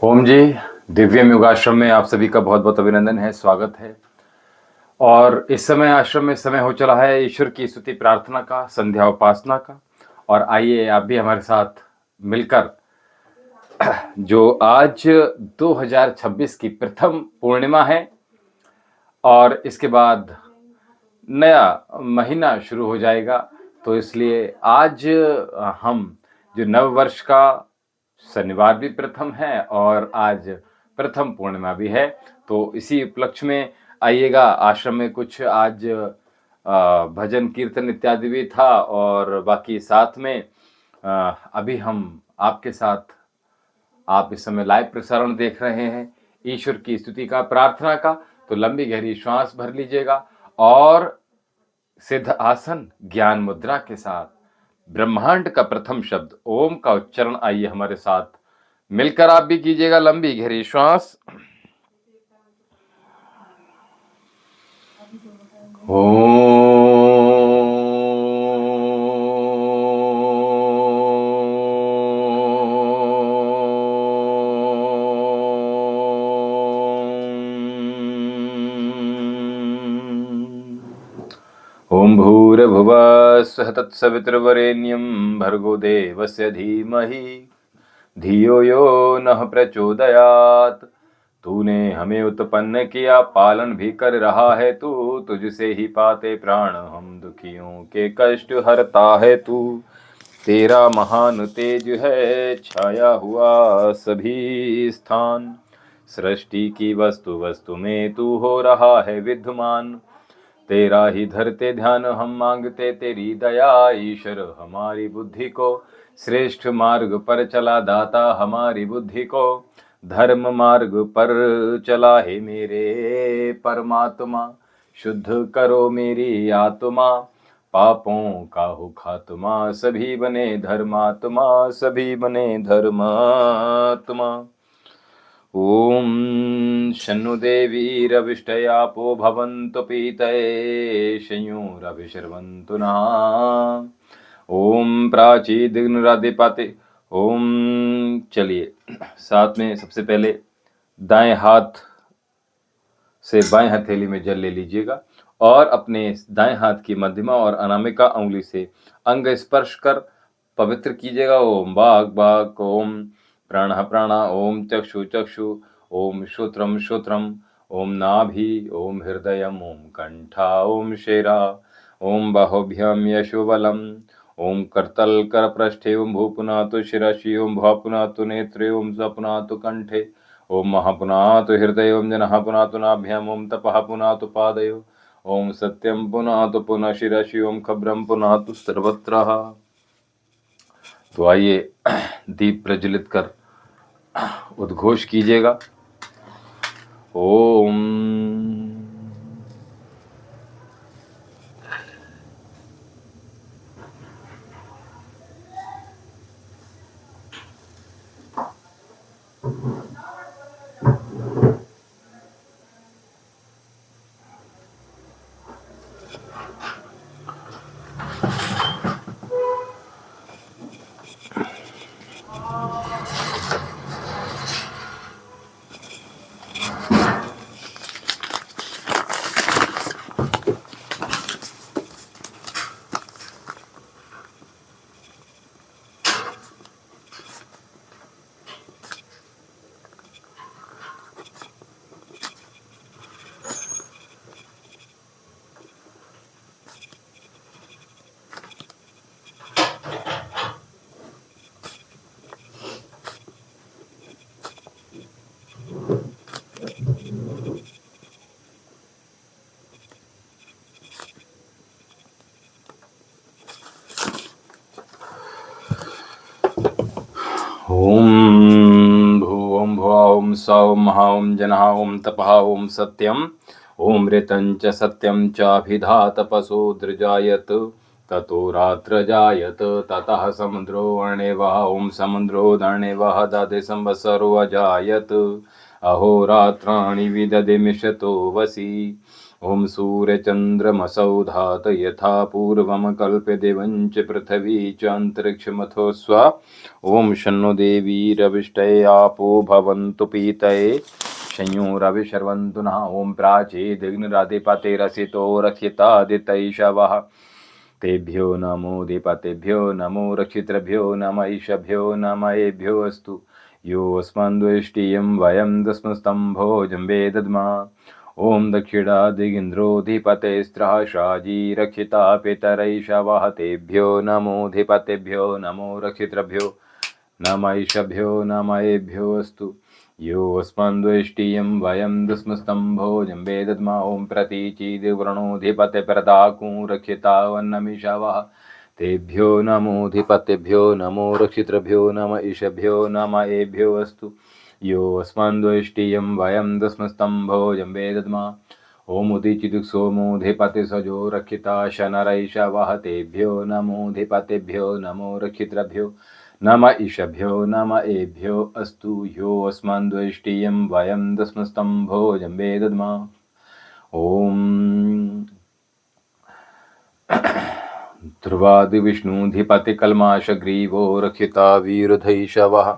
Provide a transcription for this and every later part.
ओम जी। दिव्यम योगाश्रम में आप सभी का बहुत बहुत अभिनंदन है, स्वागत है। और इस समय आश्रम में समय हो चला है ईश्वर की स्तुति प्रार्थना का, संध्या उपासना का। और आइए आप भी हमारे साथ मिलकर जो आज 2026 की प्रथम पूर्णिमा है और इसके बाद नया महीना शुरू हो जाएगा, तो इसलिए आज हम जो नव वर्ष का शनिवार भी प्रथम है और आज प्रथम पूर्णिमा भी है, तो इसी उपलक्ष्य में आइएगा। आश्रम में कुछ आज भजन कीर्तन इत्यादि भी था और बाकी साथ में अभी हम आपके साथ, आप इस समय लाइव प्रसारण देख रहे हैं ईश्वर की स्तुति का, प्रार्थना का। तो लंबी गहरी श्वास भर लीजिएगा और सिद्ध आसन ज्ञान मुद्रा के साथ ब्रह्मांड का प्रथम शब्द ओम का उच्चारण आइए हमारे साथ मिलकर आप भी कीजिएगा। लंबी गहरी श्वास। ओम भूर्भुवः स्वः तत्सवितुर्वरेण्यं भर्गो देवस्य धीमहि धियो यो नः प्रचोदयात्। तूने हमें उत्पन्न किया, पालन भी कर रहा है तू, तुझसे ही पाते प्राण हम, दुखियों के कष्ट हरता है तू। तेरा महान तेज है छाया हुआ सभी स्थान, सृष्टि की वस्तु वस्तु में तू हो रहा है विद्यमान। तेरा ही धरते ध्यान हम मांगते तेरी दया, ईश्वर हमारी बुद्धि को श्रेष्ठ मार्ग पर चला, दाता हमारी बुद्धि को धर्म मार्ग पर चला है मेरे परमात्मा। शुद्ध करो मेरी आत्मा, पापों का हो खात्मा, सभी बने धर्मात्मा, सभी बने धर्मात्मा। ओम शन्नु देवी रविष्टयापो भवन्तु पीतये संयुरभिशर्वन्तु नः। ओम प्राची दिग्नराधिपति ओम। चलिए साथ में सबसे पहले दाएं हाथ से बाएं हथेली में जल ले लीजिएगा और अपने दाएं हाथ की मध्यमा और अनामिका उंगली से अंग स्पर्श कर पवित्र कीजिएगा। ओम वाक् वाक्, ओम प्राणः प्राणः, ओम चक्षु चक्षु, ओम श्रोत्रम श्रोत्रम, ओम नाभि, ओम हृदयम, ओम कंठा, ओम शिरा, ओम बाहुभ्याम यशोबलम, ओम करतल कर पृष्ठे, ओम भूपुनातु शिरसि, ओम भुवपुनातु नेत्रे, ओम स्वपुनातु कंठे, ओम महापुनातु हृदय, ओम जनः पुनातु नाभ्याम, ओम तपः पुनातु पादयो, ओम सत्यम पुनातु पुनः शिरसि, ओम खब्रम पुनातु सर्वत्र। तो आइए दीप प्रज्वलित कर उद्घोष कीजिएगा। ओम ओम भूवं भुवा ओम सौं महा ओम जनः ओम तपः ओम सत्यम, ओम ऋतं च सत्यं चाभिधातपसो दृजायत, ततो रात्र जायत, ततः समुद्रो अर्णेवः, ओम समुद्रो दर्णेवः, दधे संवत्सरो अजायत, अहोरात्राणि विदधे मिषतो वसि, ॐ सूर्यचन्द्रमसौ धात यथा पूर्वं कल्प्यदेवं च पृथिवी च अन्तरिक्षमथो स्वा। ॐ शन्नो देवीरविष्टये आपो भवन्तु पीतये संयोरविशर्वन्तु नः। ॐ प्राचीदिग्निराधिपतिरसितो रक्षितादितैषवः। तेभ्यो नमो अधिपतेभ्यो नमो रक्षितृभ्यो नम ईशभ्यो नम एभ्यो अस्तु। योऽस्मन्द्वेष्टियं वयं दस्मस्तम्भो जम्बे दद्मा। ॐ दक्षिणादिगिन्द्रोऽधिपतेस्त्रः शाजी रक्षिता पितरैषवः। तेभ्यो नमोऽधिपतेभ्यो नमो रक्षितृभ्यो नम ईशभ्यो नम एभ्यो अस्तु। योऽस्मन्द्वेष्टियं वयं दस्मस्तम्भो जम्बे दद्मा। ॐ प्रतीचीदिवृणोऽधिपतिप्रदाकूं रक्षितावन्नमिषवः। तेभ्यो नमोऽधिपतेभ्यो नमो रक्षितृभ्यो नम ईशभ्यो नम एभ्यो अस्तु। योऽस्मन्द्वेष्टियं वयं दस्मस्तम्भो जम्बे दद्मा। ॐ उदीचिदुक्सोमोऽधिपतिसजो रक्षिता शनरैषवः। तेभ्यो नमोऽधिपतेभ्यो नमो रक्षितृभ्यो नम ईशभ्यो नम एभ्यो अस्तु। योऽस्मन्द्वेष्टियं वयं दस्मस्तम्भो जम्बे दद्मा। ॐ ध्रुवादिविष्णुधिपतिकल्माषग्रीवो रक्षिता वीरुधैषवः।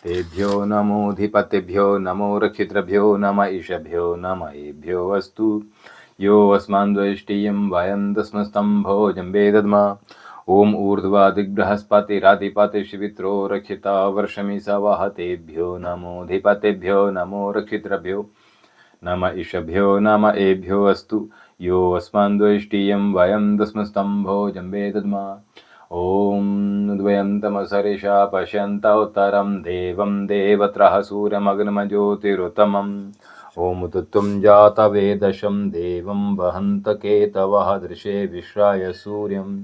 तेभ्यो नमोऽधिपतेभ्यो नमो रक्षितृभ्यो नम ईशभ्यो नम एभ्यो अस्तु। योऽस्मन्द्वेष्टियं वयं दस्मस्तम्भो जम्बे दद्मा। ॐ ऊर्ध्वादिबृहस्पतिराधिपतिश्वित्रो रक्षिता वर्षमिषवः। तेभ्यो नमोऽधिपतेभ्यो नमो रक्षितृभ्यो नम ईशभ्यो नम एभ्यो अस्तु। योऽस्मन्द्वेष्टियं वयं दस्मस्तम्भो जम्बे दद्मा। ॐ द्वयं तमसरिषा पश्यन्त उत्तरं देवं देवत्रः सूर्यमग्नमज्योतिरुत्तमम्। ॐ उत्तुं जातवेदशं देवं वहन्त केतवः दृशे विश्राय सूर्यम्।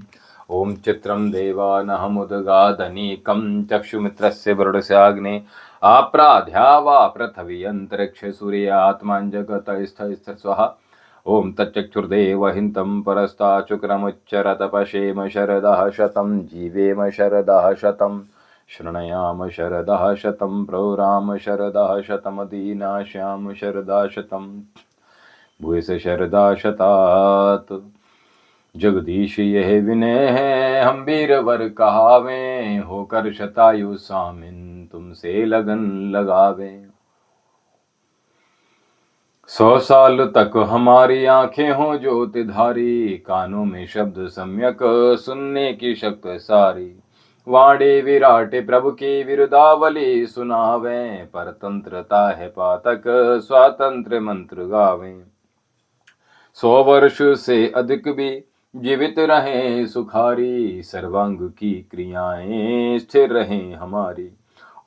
ॐ चित्रं देवानहमुद्गादनीकं चक्षुमित्रस्य वरुणस्याग्ने आप्राध्या वा पृथिवी अन्तरिक्षे सूर्यात्मान् जगतस्थस्थस्वः। ॐ तच्चक्षुर्देवहितं परस्ताचुक्रमुच्चरत पशेम शरदः शतं जीवेम शरदः शतं शृणयाम शरदः शतं प्रौराम शरदः शतमदीनाश्याम शरदा शतं भूयस शरदा शतात्। जगदीश यह विनय है हम वीरवर कहावे होकर शतायु सामिन तुमसे लगन लगावे। 100 साल तक हमारी आंखें हो ज्योतिधारी कानों में शब्द सम्यक सुनने की शक्ति सारी। वाणी विराटे प्रभु की विरुदावली सुनावे परतंत्रता है पातक स्वातंत्र मंत्र गावे। 100 वर्ष से अधिक भी जीवित रहे सुखारी सर्वांग की क्रियाएं स्थिर रहें हमारी।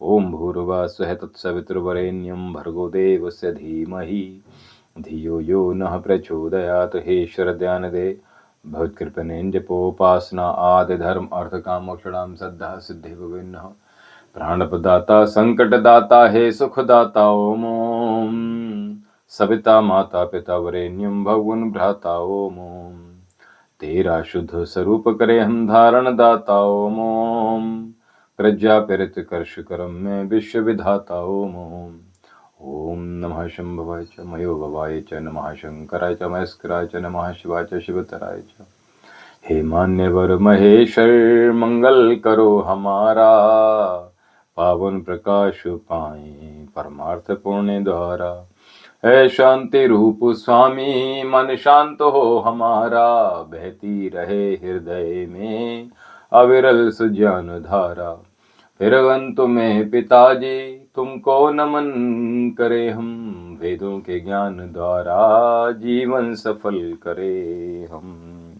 ओम भूर्भुवः स्वः तत्सवितुर्वरेण्यं भर्गो देवस्य धीमहि धियो यो नः प्रचोदयात्। हे ईश्वर ध्यान दे भवत्कृपणेन जपोपासना आदि धर्म अर्थ काम मोक्षाणां सद्धा सिद्धि विभिन्नः प्राणप्रदाता संकटदाता हे सुखदाता। ओम सविता माता पिता वरेण्यं भगवन् भ्राता। ओम तेरा शुद्ध स्वरूप करे हम धारण दाता। ओम प्रज्ञा प्रेरित कर्ष करम में विश्व विधाता। ओम ओम नमः शंभवाय च मयोभवाय च नमः शंकराय च महेश्वराय च नमः शिवाय च शिवतराय च। हे मान्यवर महेश्वर मंगल करो हमारा पावन प्रकाश पाए परमार्थ पुण्य द्वारा। है शांति रूप स्वामी मन शांत हो हमारा बहती रहे हृदय में अविरल सुज्ञान धारा। फिर अंत में पिताजी तुमको नमन करे हम वेदों के ज्ञान द्वारा जीवन सफल करे हम।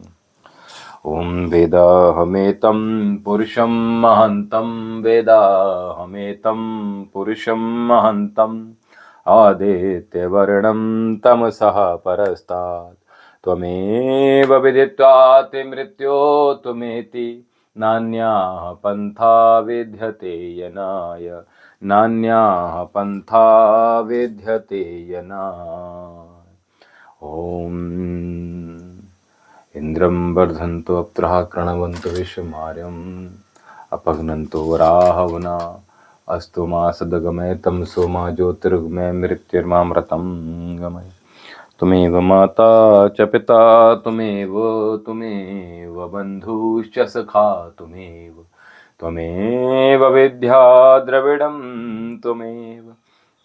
ओम वेदा हमेतं पुरुषं महन्तं वेदा हमेतं पुरुषं महन्तं आदित्यवर्णं तमसः परस्तात् त्वमेव विदित्वाति मृत्योर्त्वमेति नान्याः पन्था विद्यते यनाय नान्याः पन्था विद्यते यनाय। ओम इंद्रं वर्धन्तो अप्सरः कृण्वन्तो विश्वमार्यम् अपघ्नन्तो वराहवना अस्तु मा सद्गमय तमसो मा ज्योतिर्गमय मृत्युर्मामृतं गमय। त्वमेव माता च पिता त्वमेव त्वमेव बन्धुश्च सखा त्वमेव त्वमेव विद्या द्रविडं त्वमेव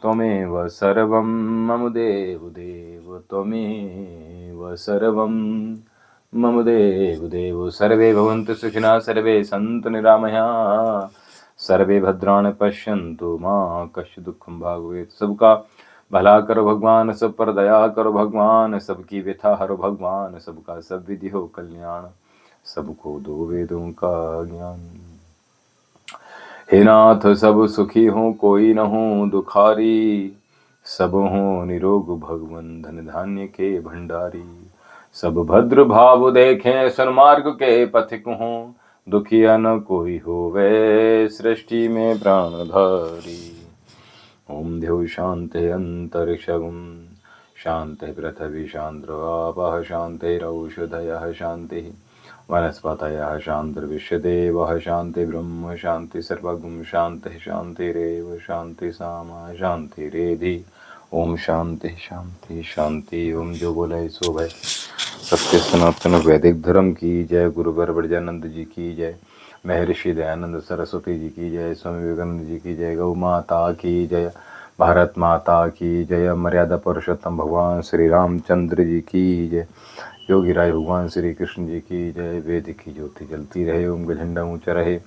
त्वमेव सर्वं मम देव देव त्वमेव सर्वं मम देव देव। सर्वे भवन्तु सुखिनः सर्वे सन्तु निरामयाः सर्वे भद्राणि पश्यन्तु मा कश्चित् दुःखं भाग् भवेत्। सबका भला करो भगवान, सब पर दया करो भगवान, सबकी व्यथा हरो भगवान, सबका सब विधि हो कल्याण, सबको दो वेदों का ज्ञान। हे नाथ सब सुखी हो कोई न हो दुखारी, सब हो निरोग भगवन धन धान्य के भंडारी। सब भद्र भाव देखें सन्मार्ग के पथिक हों, दुखिया न कोई हो वे सृष्टि में प्राणधारी। ओम द्यौ शांति अंतरिक्षगुम शांति पृथ्वी शांद्रवापः शांतिरौषधयः शांति वनस्पतयः शांतिर्विश्वदेवः शांति ब्रह्म शांति सर्वगुम शांति शांतिरेव शांति सामा शांतिरेधि। ओम शांति शांति शांति। ओम जो बोले सो भय। सत्य सनातन वैदिक धर्म की जय। गुरुवर ब्रजानंद जी की जय। महर्षि दयानंद सरस्वती जी की जय। स्वामी विवेकानंद जी की जय। गौ माता की जय। भारत माता की जय। मर्यादा पुरुषोत्तम भगवान श्री रामचंद्र जी की जय। योगी राय भगवान श्री कृष्ण जी की जय। वेद की ज्योति जलती रहे, ओम का झंडा ऊंचा रहे,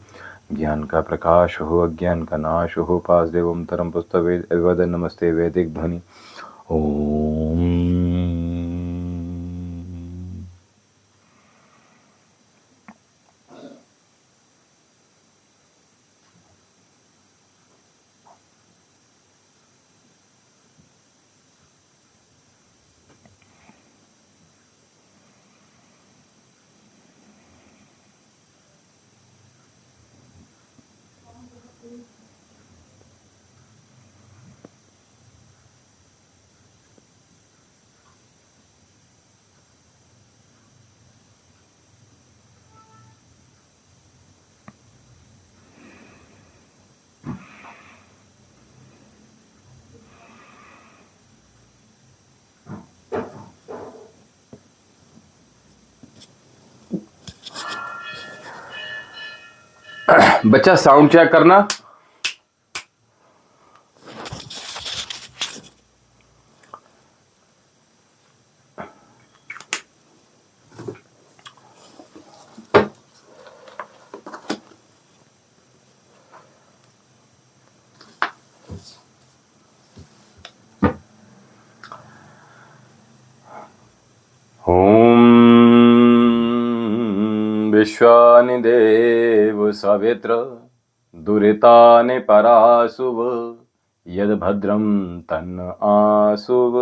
ज्ञान का प्रकाश हो, अज्ञान का नाश हो। पास देवम तरम पुस्तक वेद नमस्ते वैदिक ध्वनि। ओम बच्चा साउंड चेक करना। ओम विश्वानि देव सवित्र दुरितानि परासुव यद भद्रम तन्न आसुव।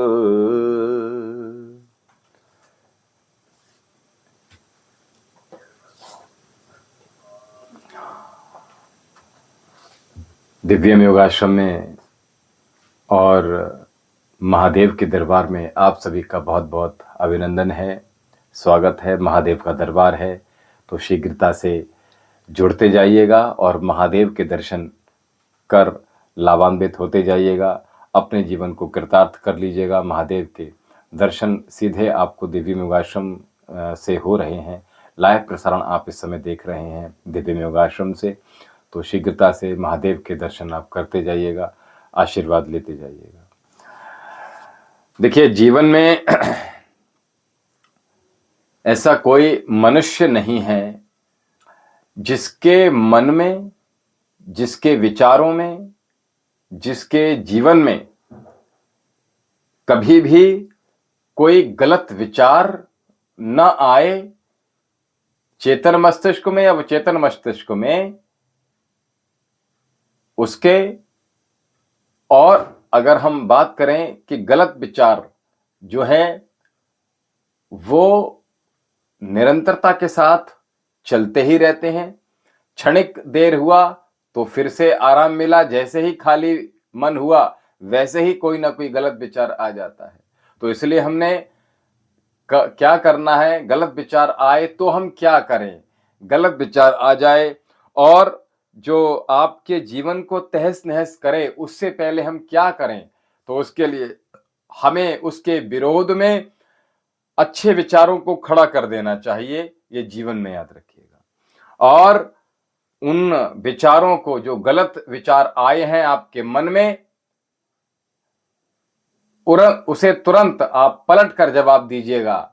दिव्यम योगाश्रम में और महादेव के दरबार में आप सभी का बहुत बहुत अभिनंदन है, स्वागत है। महादेव का दरबार है तो शीघ्रता से जुड़ते जाइएगा और महादेव के दर्शन कर लाभान्वित होते जाइएगा। अपने जीवन को कृतार्थ कर लीजिएगा। महादेव के दर्शन सीधे आपको दिव्य योगाश्रम से हो रहे हैं। लाइव प्रसारण आप इस समय देख रहे हैं दिव्य योगाश्रम से, तो शीघ्रता से महादेव के दर्शन आप करते जाइएगा, आशीर्वाद लेते जाइएगा। देखिए, जीवन में ऐसा कोई मनुष्य नहीं है जिसके मन में, जिसके विचारों में, जिसके जीवन में कभी भी कोई गलत विचार न आए, चेतन मस्तिष्क में या अवचेतन मस्तिष्क में उसके। और अगर हम बात करें कि गलत विचार जो है वो निरंतरता के साथ चलते ही रहते हैं। क्षणिक देर हुआ तो फिर से आराम मिला, जैसे ही खाली मन हुआ वैसे ही कोई ना कोई गलत विचार आ जाता है। तो इसलिए हमने क्या करना है, गलत विचार आए तो हम क्या करें। गलत विचार आ जाए और जो आपके जीवन को तहस नहस करे, उससे पहले हम क्या करें, तो उसके लिए हमें उसके विरोध में अच्छे विचारों को खड़ा कर देना चाहिए, ये जीवन में याद रखिएगा। और उन विचारों को, जो गलत विचार आए हैं आपके मन में, उसे तुरंत आप पलट कर जवाब दीजिएगा,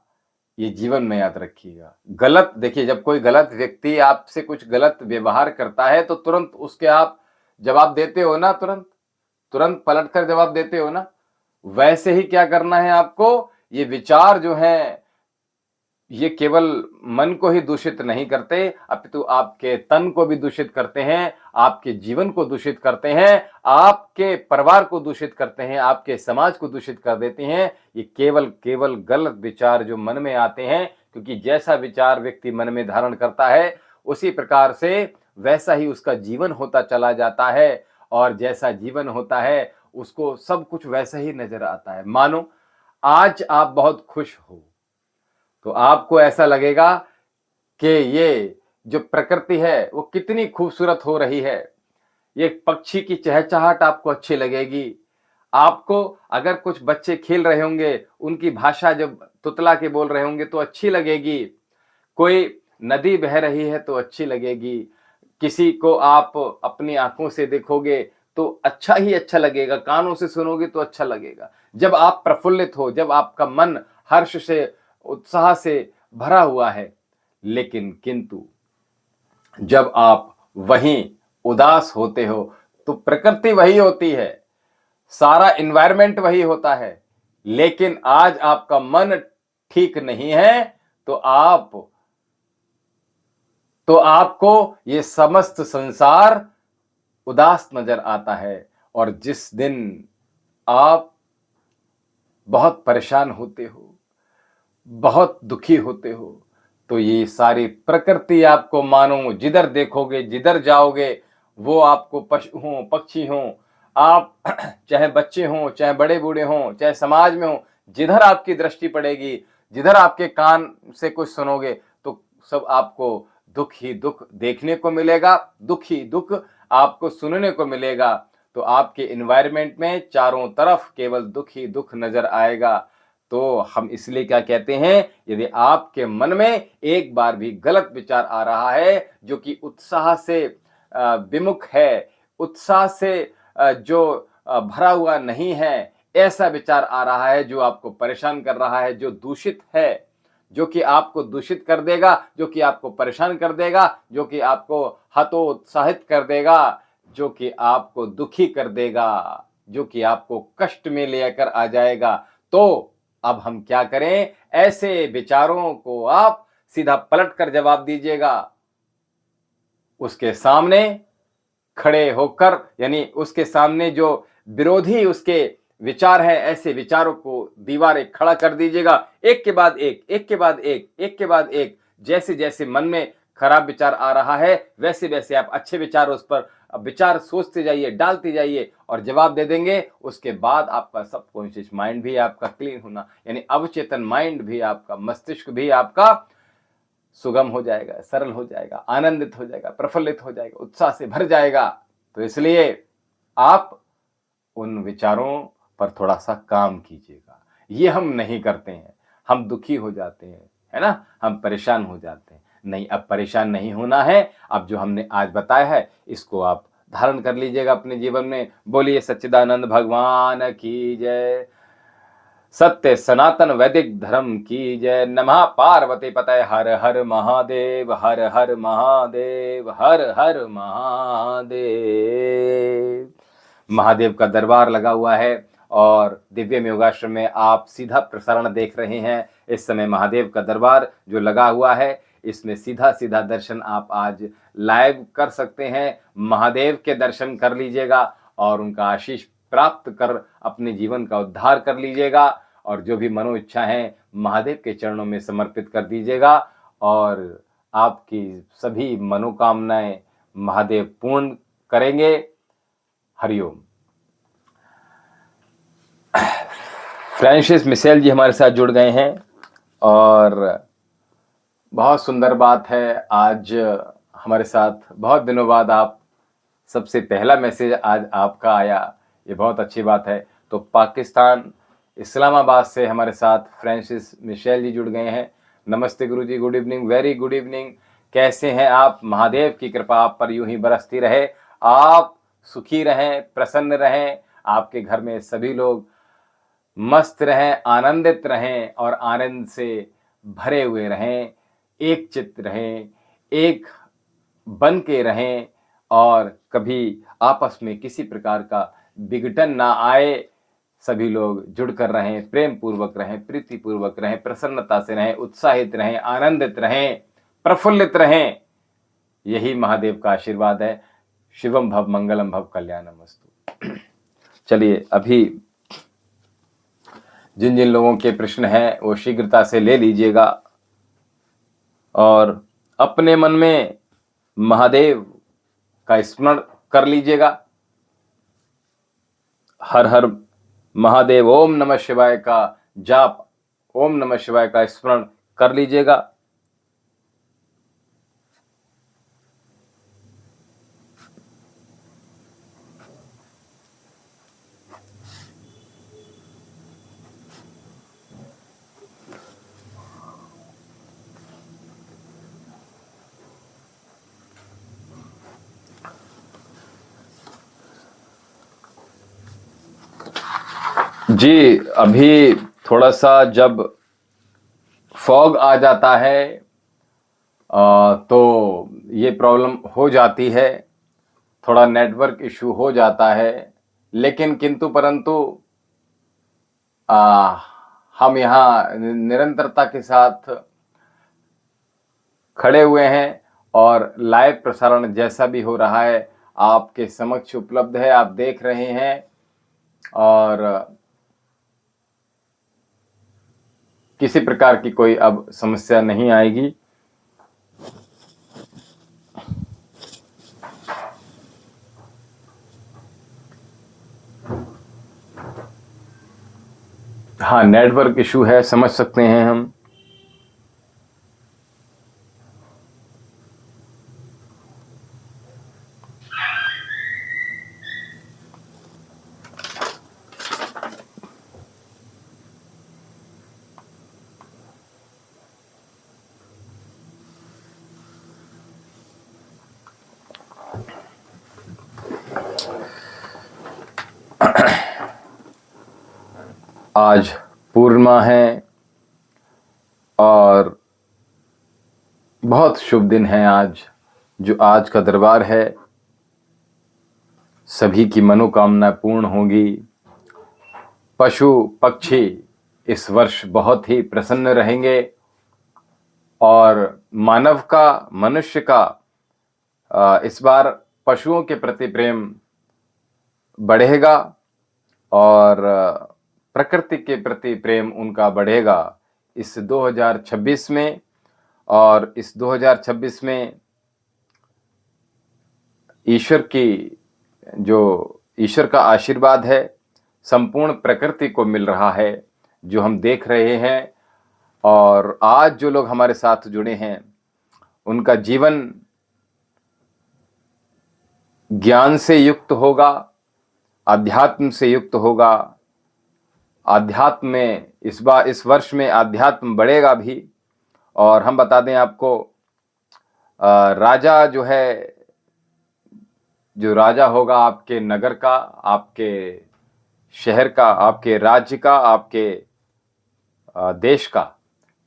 ये जीवन में याद रखिएगा। गलत, देखिए, जब कोई गलत व्यक्ति आपसे कुछ गलत व्यवहार करता है तो तुरंत उसके आप जवाब देते हो ना, तुरंत पलट कर जवाब देते हो ना। वैसे ही क्या करना है आपको, ये विचार जो हैं ये केवल मन को ही दूषित नहीं करते, अपितु आपके तन को भी दूषित करते हैं, आपके जीवन को दूषित करते हैं, आपके परिवार को दूषित करते हैं, आपके समाज को दूषित कर देते हैं। ये केवल गलत विचार जो मन में आते हैं, क्योंकि जैसा विचार व्यक्ति मन में धारण करता है उसी प्रकार से वैसा ही उसका जीवन होता चला जाता है, और जैसा जीवन होता है उसको सब कुछ वैसा ही नजर आता है। मानो आज आप बहुत खुश हो तो आपको ऐसा लगेगा कि ये जो प्रकृति है वो कितनी खूबसूरत हो रही है, ये पक्षी की चहचहाट आपको अच्छी लगेगी। आपको अगर कुछ बच्चे खेल रहे होंगे, उनकी भाषा जब तुतला के बोल रहे होंगे तो अच्छी लगेगी। कोई नदी बह रही है तो अच्छी लगेगी। किसी को आप अपनी आंखों से देखोगे तो अच्छा ही अच्छा लगेगा, कानों से सुनोगे तो अच्छा लगेगा। जब आप प्रफुल्लित हो, जब आपका मन हर्ष से, उत्साह से भरा हुआ है। लेकिन किंतु जब आप वहीं उदास होते हो तो प्रकृति वही होती है, सारा एनवायरमेंट वही होता है, लेकिन आज आपका मन ठीक नहीं है तो आपको ये समस्त संसार उदास नजर आता है। और जिस दिन आप बहुत परेशान होते हो, बहुत दुखी होते हो, तो ये सारी प्रकृति आपको मानो जिधर देखोगे, जिधर जाओगे, वो आपको पशु हो, पक्षी हो, आप चाहे बच्चे हों, चाहे बड़े बूढ़े हों, चाहे समाज में हो, जिधर आपकी दृष्टि पड़ेगी, जिधर आपके कान से कुछ सुनोगे तो सब आपको दुख ही दुख देखने को मिलेगा, दुख ही दुख आपको सुनने को मिलेगा। तो आपके एनवायरनमेंट में चारों तरफ केवल दुख ही दुख नजर आएगा। तो हम इसलिए क्या कहते हैं, यदि आपके मन में एक बार भी गलत विचार आ रहा है जो कि उत्साह से विमुख है, उत्साह से जो भरा हुआ नहीं है, ऐसा विचार आ रहा है जो आपको परेशान कर रहा है, जो दूषित है, जो कि आपको दूषित कर देगा, जो कि आपको परेशान कर देगा, जो कि आपको हतोत्साहित कर देगा, जो कि आपको दुखी कर देगा, जो कि आपको कष्ट में लेकर आ जाएगा, तो अब हम क्या करें, ऐसे विचारों को आप सीधा पलट कर जवाब दीजिएगा। उसके सामने खड़े होकर, यानी उसके सामने जो विरोधी उसके विचार है, ऐसे विचारों को दीवारें खड़ा कर दीजिएगा, एक के बाद एक, एक के बाद एक, एक के बाद एक। जैसे जैसे मन में खराब विचार आ रहा है वैसे वैसे आप अच्छे विचार उस पर विचार सोचते जाइए, डालते जाइए और जवाब दे देंगे। उसके बाद आपका सबकॉन्शियस माइंड भी आपका क्लीन होना, यानी अवचेतन माइंड भी आपका, मस्तिष्क भी आपका सुगम हो जाएगा, सरल हो जाएगा, आनंदित हो जाएगा, प्रफुल्लित हो जाएगा, उत्साह से भर जाएगा। तो इसलिए आप उन विचारों पर थोड़ा सा काम कीजिएगा। ये हम नहीं करते हैं, हम दुखी हो जाते हैं, है ना, हम परेशान हो जाते हैं। नहीं, अब परेशान नहीं होना है। अब जो हमने आज बताया है इसको आप धारण कर लीजिएगा अपने जीवन में। बोलिए सच्चिदानंद भगवान की जय, सत्य सनातन वैदिक धर्म की जय। नमः पार्वती पतये, हर हर महादेव, हर हर महादेव, हर हर महादेव। महादेव का दरबार लगा हुआ है और दिव्यम योगाश्रम में आप सीधा प्रसारण देख रहे हैं। इस समय महादेव का दरबार जो लगा हुआ है इसमें सीधा सीधा दर्शन आप आज लाइव कर सकते हैं। महादेव के दर्शन कर लीजिएगा और उनका आशीष प्राप्त कर अपने जीवन का उद्धार कर लीजिएगा। और जो भी मनो इच्छा है महादेव के चरणों में समर्पित कर दीजिएगा और आपकी सभी मनोकामनाएं महादेव पूर्ण करेंगे। हरिओम। फ्रांसिस मिशेल जी हमारे साथ जुड़ गए हैं और बहुत सुंदर बात है, आज हमारे साथ बहुत दिनों बाद आप, सबसे पहला मैसेज आज आपका आया, ये बहुत अच्छी बात है। तो पाकिस्तान इस्लामाबाद से हमारे साथ फ्रांसिस मिशेल जी जुड़ गए हैं। नमस्ते guru ji, good evening, very good evening. कैसे हैं आप? महादेव की कृपा आप पर यूं ही बरसती रहे, आप सुखी रहें, प्रसन्न रहें, आपके घर में सभी लोग मस्त रहें, आनंदित रहें और आनंद से भरे हुए रहें, एक चित्त रहें, एक बन के रहें और कभी आपस में किसी प्रकार का विघटन ना आए। सभी लोग जुड़कर रहें, प्रेम पूर्वक रहें, प्रीति पूर्वक रहें, प्रसन्नता से रहें, उत्साहित रहें, आनंदित रहें, प्रफुल्लित रहें। यही महादेव का आशीर्वाद है। शिवम भव मंगलम भव कल्याणमस्तु। चलिए, अभी जिन जिन लोगों के प्रश्न हैं वो शीघ्रता से ले लीजिएगा और अपने मन में महादेव का स्मरण कर लीजिएगा। हर हर महादेव, ओम नमः शिवाय का जाप, ओम नमः शिवाय का स्मरण कर लीजिएगा। जी, अभी थोड़ा सा जब फॉग आ जाता है तो ये प्रॉब्लम हो जाती है, थोड़ा नेटवर्क इशू हो जाता है, लेकिन किंतु परंतु हम यहाँ निरंतरता के साथ खड़े हुए हैं और लाइव प्रसारण जैसा भी हो रहा है आपके समक्ष उपलब्ध है, आप देख रहे हैं और किसी प्रकार की कोई अब समस्या नहीं आएगी। हाँ, नेटवर्क इशू है, समझ सकते हैं हम। आज पूर्णिमा है और बहुत शुभ दिन है आज। जो आज का दरबार है, सभी की मनोकामना पूर्ण होगी। पशु पक्षी इस वर्ष बहुत ही प्रसन्न रहेंगे और मानव का, मनुष्य का इस बार पशुओं के प्रति प्रेम बढ़ेगा और प्रकृति के प्रति प्रेम उनका बढ़ेगा इस 2026 में। और इस 2026 में ईश्वर का आशीर्वाद है, संपूर्ण प्रकृति को मिल रहा है, जो हम देख रहे हैं। और आज जो लोग हमारे साथ जुड़े हैं उनका जीवन ज्ञान से युक्त होगा, अध्यात्म से युक्त होगा। अध्यात्म में इस वर्ष में अध्यात्म बढ़ेगा भी। और हम बता दें आपको, राजा जो है, जो राजा होगा आपके नगर का, आपके शहर का, आपके राज्य का, आपके देश का,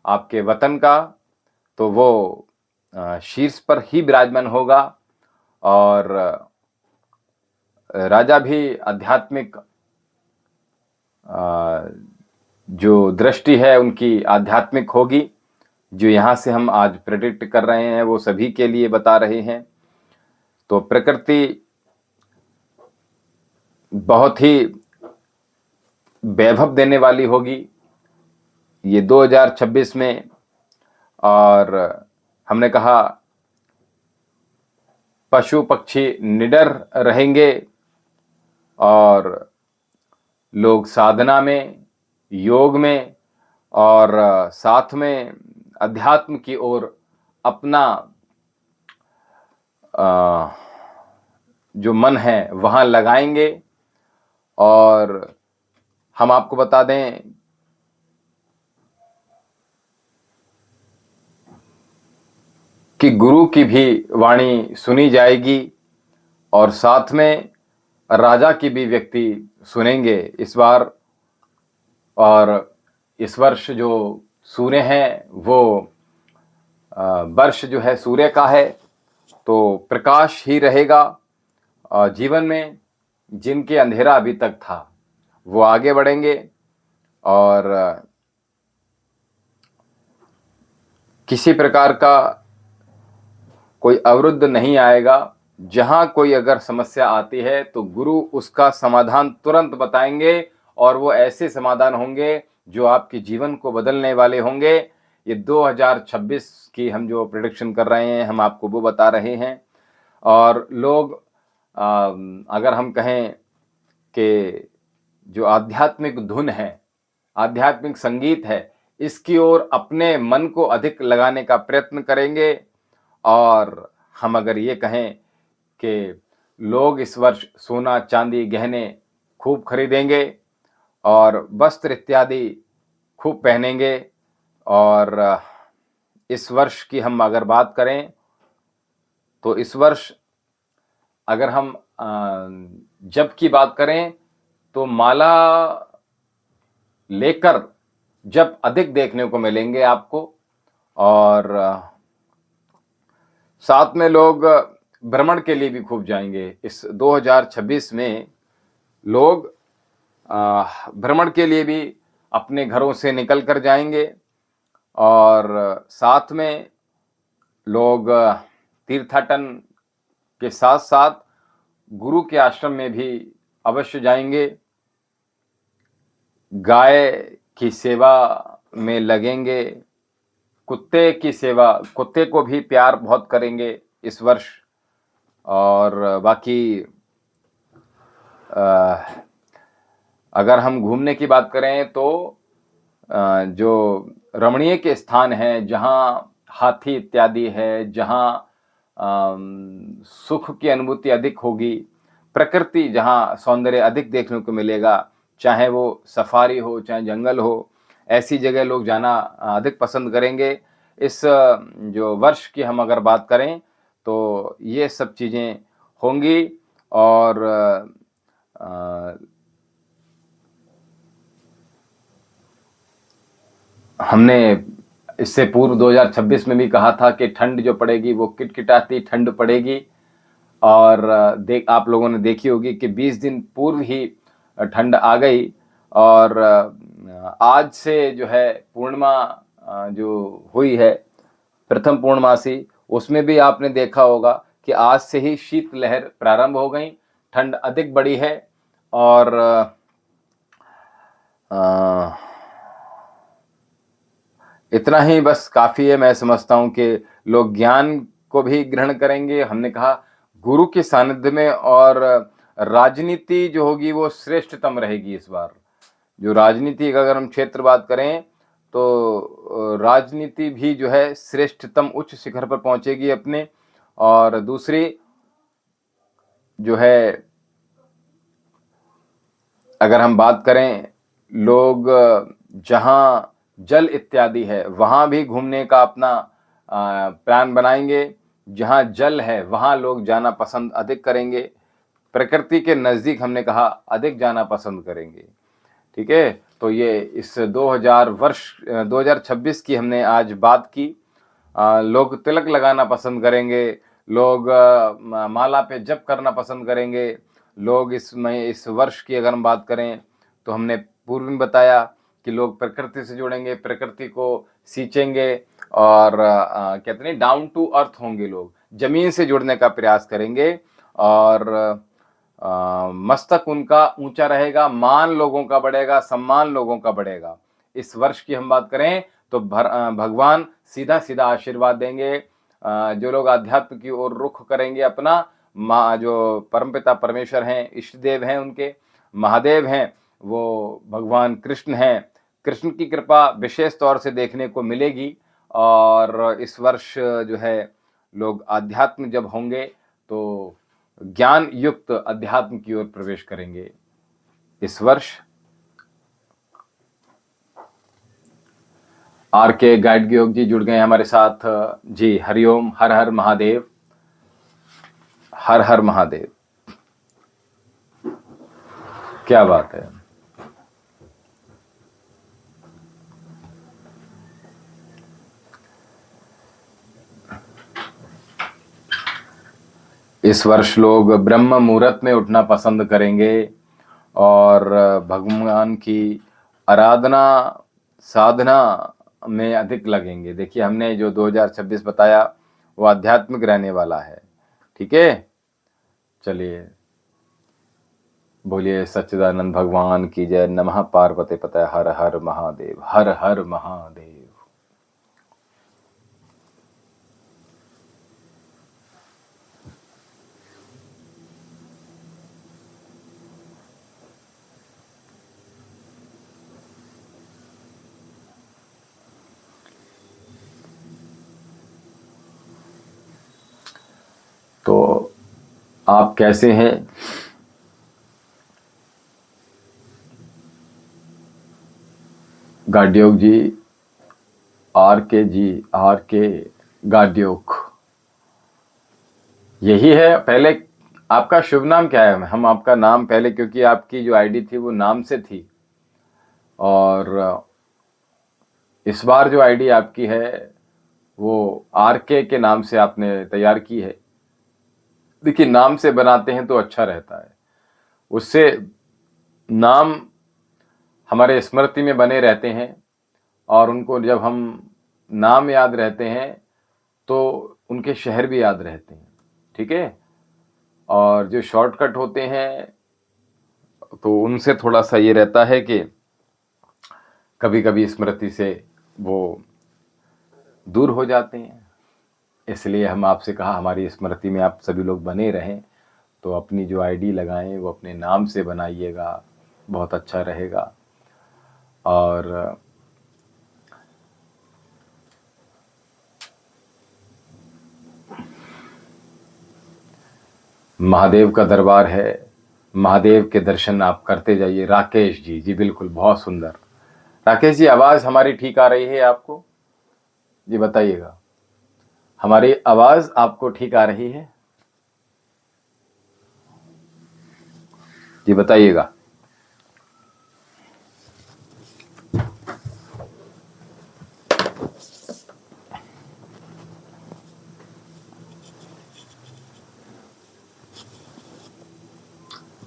आपके वतन का, तो वो शीर्ष पर ही विराजमान होगा। और राजा भी आध्यात्मिक जो दृष्टि है उनकी आध्यात्मिक होगी। जो यहाँ से हम आज प्रेडिक्ट कर रहे हैं वो सभी के लिए बता रहे हैं। तो प्रकृति बहुत ही वैभव देने वाली होगी ये 2026 में। और हमने कहा पशु पक्षी निडर रहेंगे और लोग साधना में, योग में और साथ में अध्यात्म की ओर अपना जो मन है वहाँ लगाएंगे। और हम आपको बता दें कि गुरु की भी वाणी सुनी जाएगी और साथ में राजा की भी व्यक्ति सुनेंगे इस बार। और इस वर्ष जो सूर्य हैं वो वर्ष जो है सूर्य का है, तो प्रकाश ही रहेगा। जीवन में जिनके अंधेरा अभी तक था वो आगे बढ़ेंगे और किसी प्रकार का कोई अवरुद्ध नहीं आएगा। जहां कोई अगर समस्या आती है तो गुरु उसका समाधान तुरंत बताएंगे और वो ऐसे समाधान होंगे जो आपके जीवन को बदलने वाले होंगे। ये 2026 की हम जो प्रेडिक्शन कर रहे हैं हम आपको वो बता रहे हैं। और लोग अगर हम कहें कि जो आध्यात्मिक धुन है, आध्यात्मिक संगीत है, इसकी ओर अपने मन को अधिक लगाने का प्रयत्न करेंगे। और हम अगर ये कहें कि लोग इस वर्ष सोना चांदी गहने खूब खरीदेंगे और वस्त्र इत्यादि खूब पहनेंगे। और इस वर्ष की हम अगर बात करें तो इस वर्ष अगर हम जप की बात करें तो माला लेकर जप अधिक देखने को मिलेंगे आपको। और साथ में लोग भ्रमण के लिए भी खूब जाएंगे। इस 2026 में लोग भ्रमण के लिए भी अपने घरों से निकल कर जाएंगे और साथ में लोग तीर्थाटन के साथ साथ गुरु के आश्रम में भी अवश्य जाएंगे। गाय की सेवा में लगेंगे, कुत्ते की सेवा, कुत्ते को भी प्यार बहुत करेंगे इस वर्ष। और बाकी अगर हम घूमने की बात करें तो जो रमणीय के स्थान हैं, जहाँ हाथी इत्यादि है, जहाँ सुख की अनुभूति अधिक होगी, प्रकृति जहाँ सौंदर्य अधिक देखने को मिलेगा, चाहे वो सफारी हो चाहे जंगल हो, ऐसी जगह लोग जाना अधिक पसंद करेंगे। इस जो वर्ष की हम अगर बात करें तो ये सब चीज़ें होंगी। और हमने इससे पूर्व 2026 में भी कहा था कि ठंड जो पड़ेगी वो किटकिटाती ठंड पड़ेगी। और आप लोगों ने देखी होगी कि 20 दिन पूर्व ही ठंड आ गई। और आज से जो है पूर्णिमा जो हुई है, प्रथम पूर्णमासी, उसमें भी आपने देखा होगा कि आज से ही शीतलहर प्रारंभ हो गई, ठंड अधिक बढ़ी है। और इतना ही बस काफ़ी है। मैं समझता हूँ कि लोग ज्ञान को भी ग्रहण करेंगे। हमने कहा गुरु के सानिध्य में। और राजनीति जो होगी वो श्रेष्ठतम रहेगी इस बार। जो राजनीति का अगर हम क्षेत्र बात करें तो राजनीति भी जो है श्रेष्ठतम उच्च शिखर पर पहुंचेगी अपने। और दूसरी जो है अगर हम बात करें, लोग जहां जल इत्यादि है वहां भी घूमने का अपना प्लान बनाएंगे। जहां जल है वहां लोग जाना पसंद अधिक करेंगे। प्रकृति के नज़दीक हमने कहा अधिक जाना पसंद करेंगे। ठीक है, तो ये इस 2026 की हमने आज बात की। लोग तिलक लगाना पसंद करेंगे, लोग माला पे जप करना पसंद करेंगे। लोग इस वर्ष की अगर हम बात करें तो हमने पूर्व में बताया कि लोग प्रकृति से जुड़ेंगे, प्रकृति को सींचेंगे और कहते नहीं डाउन टू अर्थ होंगे। लोग जमीन से जुड़ने का प्रयास करेंगे और मस्तक उनका ऊंचा रहेगा, मान लोगों का बढ़ेगा, सम्मान लोगों का बढ़ेगा। इस वर्ष की हम बात करें तो भगवान सीधा सीधा आशीर्वाद देंगे। जो लोग अध्यात्म की ओर रुख करेंगे अपना, जो परमपिता परमेश्वर हैं, इष्ट देव हैं, उनके महादेव हैं, वो भगवान कृष्ण हैं। कृष्ण की कृपा विशेष तौर से देखने को मिलेगी। और इस वर्ष जो है लोग आध्यात्म जब होंगे तो ज्ञान युक्त अध्यात्म की ओर प्रवेश करेंगे इस वर्ष। आर के गाइड योग जी जुड़ गए हमारे साथ। जी हरिओम, हर हर महादेव, हर हर महादेव। क्या बात है। इस वर्ष लोग ब्रह्म मुहूर्त में उठना पसंद करेंगे और भगवान की आराधना साधना में अधिक लगेंगे। देखिए हमने जो 2026 बताया वो आध्यात्मिक रहने वाला है। ठीक है, चलिए बोलिए सच्चिदानंद भगवान की जय। नमः पार्वती पतये, हर हर महादेव, हर हर महादेव। तो आप कैसे हैं? गाड्योग जी, आर के गाड्योग, यही है। पहले आपका शुभ नाम क्या है? हम आपका नाम पहले, क्योंकि आपकी जो आईडी थी वो नाम से थी, और इस बार जो आईडी आपकी है वो आर के नाम से आपने तैयार की है। देखिए नाम से बनाते हैं तो अच्छा रहता है, उससे नाम हमारे स्मृति में बने रहते हैं, और उनको जब हम नाम याद रहते हैं तो उनके शहर भी याद रहते हैं। ठीक है, और जो शॉर्टकट होते हैं तो उनसे थोड़ा सा ये रहता है कि कभी कभी स्मृति से वो दूर हो जाते हैं। इसलिए हम आपसे कहा हमारी स्मृति में आप सभी लोग बने रहें, तो अपनी जो आईडी लगाएं वो अपने नाम से बनाइएगा, बहुत अच्छा रहेगा। और महादेव का दरबार है, महादेव के दर्शन आप करते जाइए। राकेश जी, जी बिल्कुल, बहुत सुंदर। राकेश जी, आवाज़ हमारी ठीक आ रही है आपको? जी बताइएगा, हमारी आवाज़ आपको ठीक आ रही है? जी बताइएगा।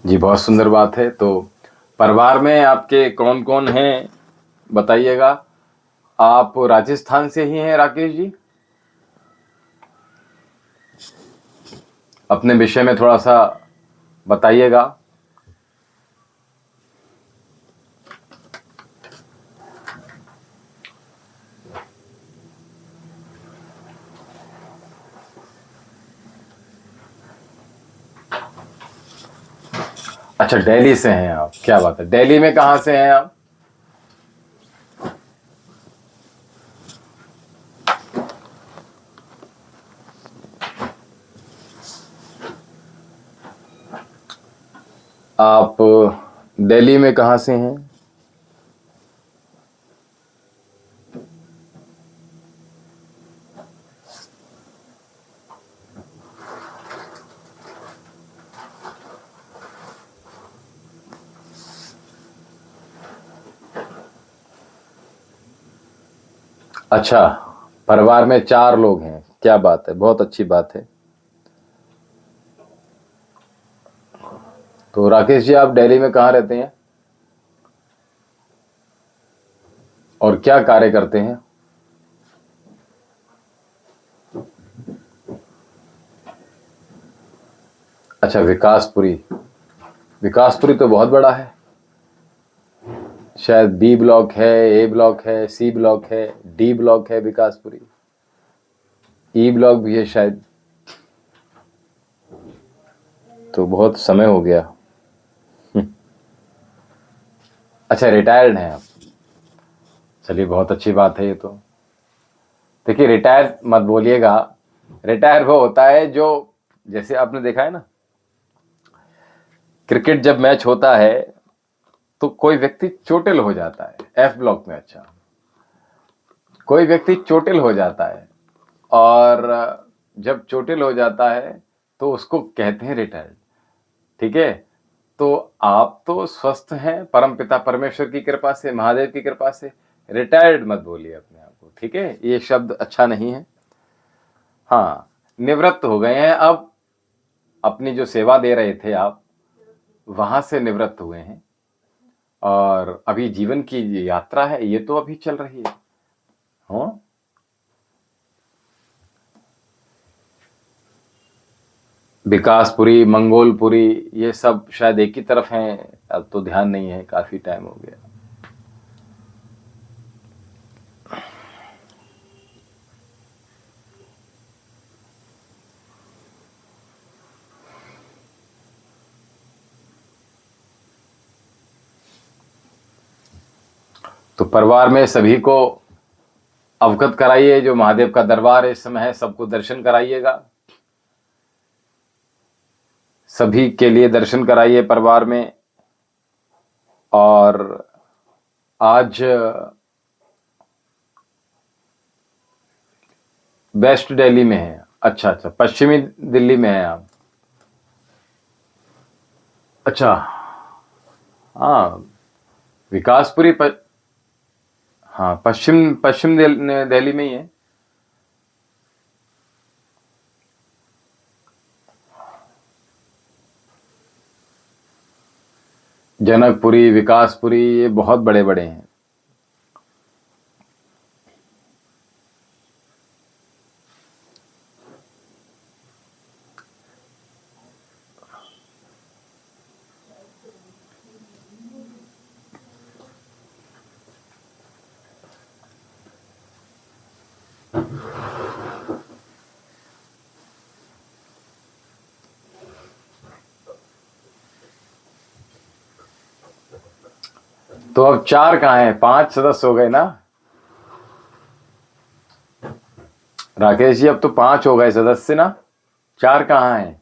जी बहुत सुंदर बात है। तो परिवार में आपके कौन कौन हैं बताइएगा। आप राजस्थान से ही हैं राकेश जी? अपने विषय में थोड़ा सा बताइएगा। अच्छा, दिल्ली से हैं आप, क्या बात है। दिल्ली में कहाँ से हैं आप? आप दिल्ली में कहाँ से हैं? अच्छा, परिवार में 4 लोग हैं, क्या बात है, बहुत अच्छी बात है। तो राकेश जी, आप दिल्ली में कहाँ रहते हैं और क्या कार्य करते हैं? अच्छा, विकासपुरी। विकासपुरी तो बहुत बड़ा है, शायद बी ब्लॉक है, ए ब्लॉक है, सी ब्लॉक है, डी ब्लॉक है विकासपुरी, ई ब्लॉक भी है शायद। तो बहुत समय हो गया। अच्छा, रिटायर्ड हैं आप? चलिए बहुत अच्छी बात है ये तो। देखिए रिटायर मत बोलिएगा, रिटायर वो होता है जो, जैसे आपने देखा है ना, क्रिकेट जब मैच होता है तो कोई व्यक्ति चोटिल हो जाता है एफ ब्लॉक में। अच्छा, कोई व्यक्ति चोटिल हो जाता है, और जब चोटिल हो जाता है तो उसको कहते हैं रिटायर्ड। ठीक है, तो आप तो स्वस्थ हैं परम पिता परमेश्वर की कृपा से, महादेव की कृपा से। रिटायर्ड मत बोलिए अपने आप को, ठीक है, ये शब्द अच्छा नहीं है। हाँ, निवृत्त हो गए हैं, अब अपनी जो सेवा दे रहे थे आप, वहां से निवृत्त हुए हैं, और अभी जीवन की यात्रा है, ये तो अभी चल रही है। हाँ, विकासपुरी, मंगोलपुरी, ये सब शायद एक ही तरफ हैं, अब तो ध्यान नहीं है, काफी टाइम हो गया। तो परिवार में सभी को अवगत कराइए, जो महादेव का दरबार इस समय है, सबको दर्शन कराइएगा, सभी के लिए दर्शन कराइए परिवार में। और आज वेस्ट दिल्ली में है। अच्छा अच्छा, पश्चिमी दिल्ली में है आप। अच्छा, हाँ, विकासपुरी हाँ, पश्चिम पश्चिम दिल्ली में ही है। जनकपुरी, विकासपुरी, ये बहुत बड़े बड़े हैं। तो अब 4 कहाँ हैं, 5 सदस्य हो गए ना राकेश जी? अब तो 5 हो गए सदस्य ना, 4 कहाँ हैं?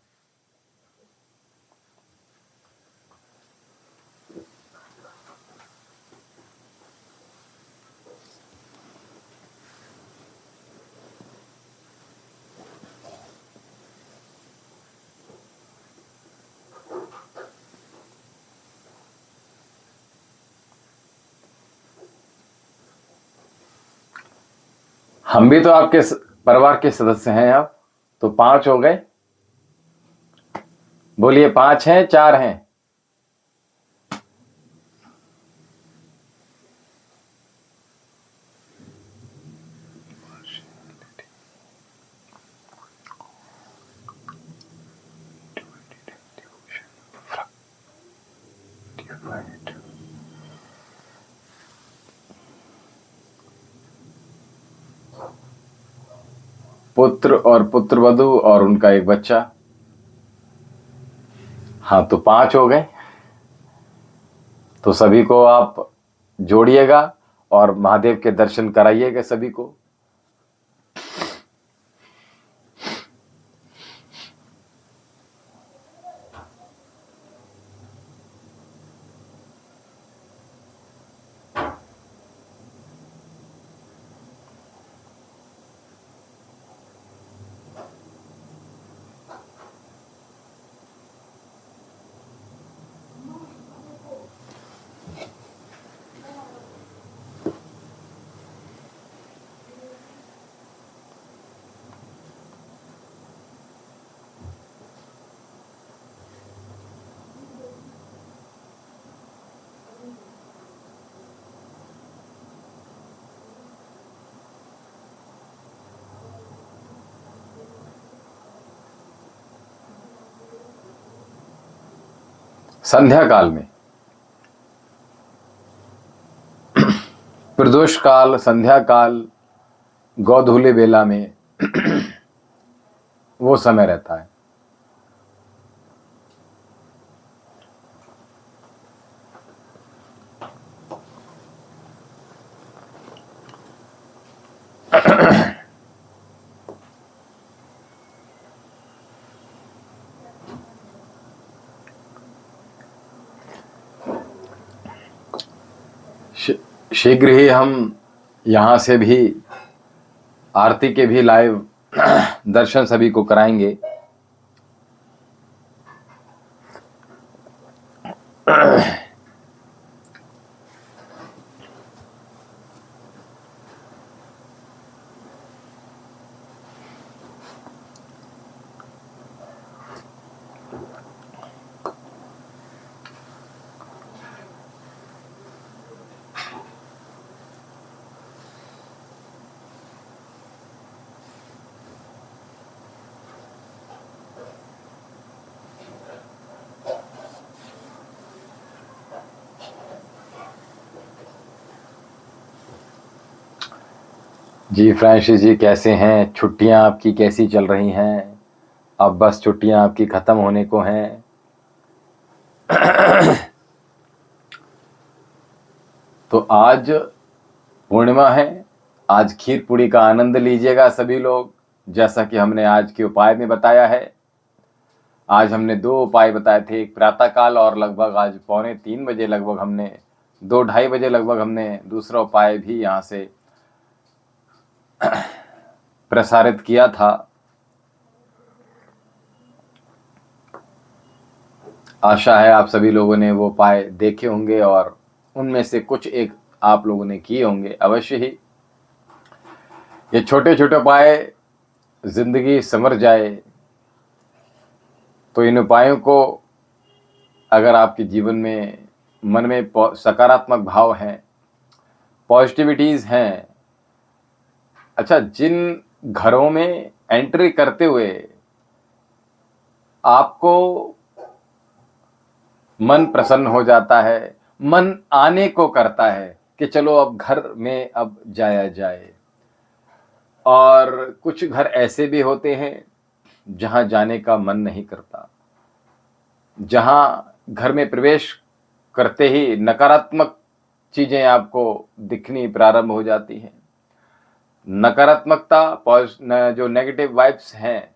हम भी तो आपके परिवार के सदस्य हैं अब, तो 5 हो गए। बोलिए, 5 हैं, 4 हैं? पुत्र और पुत्रवधू और उनका एक बच्चा। हाँ, तो 5 हो गए। तो सभी को आप जोड़िएगा और महादेव के दर्शन कराइएगा सभी को। संध्या काल में, प्रदोष काल, संध्या काल, गोधूली बेला में वो समय रहता है। शीघ्र ही हम यहाँ से भी आरती के भी लाइव दर्शन सभी को कराएंगे। जी फ्रांसिस जी कैसे हैं? छुट्टियां आपकी कैसी चल रही हैं? अब बस छुट्टियां आपकी ख़त्म होने को हैं। तो आज पूर्णिमा है, आज खीर पूड़ी का आनंद लीजिएगा सभी लोग, जैसा कि हमने आज के उपाय में बताया है। आज हमने 2 उपाय बताए थे, एक प्रातःकाल और लगभग आज 2:45 लगभग हमने 2-2:30 लगभग हमने दूसरा उपाय भी यहाँ से प्रसारित किया था। आशा है आप सभी लोगों ने वो उपाय देखे होंगे और उनमें से कुछ एक आप लोगों ने किए होंगे अवश्य ही। ये छोटे छोटे उपाय जिंदगी संवर जाए, तो इन उपायों को अगर आपके जीवन में मन में सकारात्मक भाव हैं, पॉजिटिविटीज़ हैं, अच्छा जिन घरों में एंट्री करते हुए आपको मन प्रसन्न हो जाता है, मन आने को करता है कि चलो अब घर में अब जाया जाए। और कुछ घर ऐसे भी होते हैं जहां जाने का मन नहीं करता, जहां घर में प्रवेश करते ही नकारात्मक चीजें आपको दिखनी प्रारंभ हो जाती हैं। नकारात्मकता जो नेगेटिव वाइब्स हैं।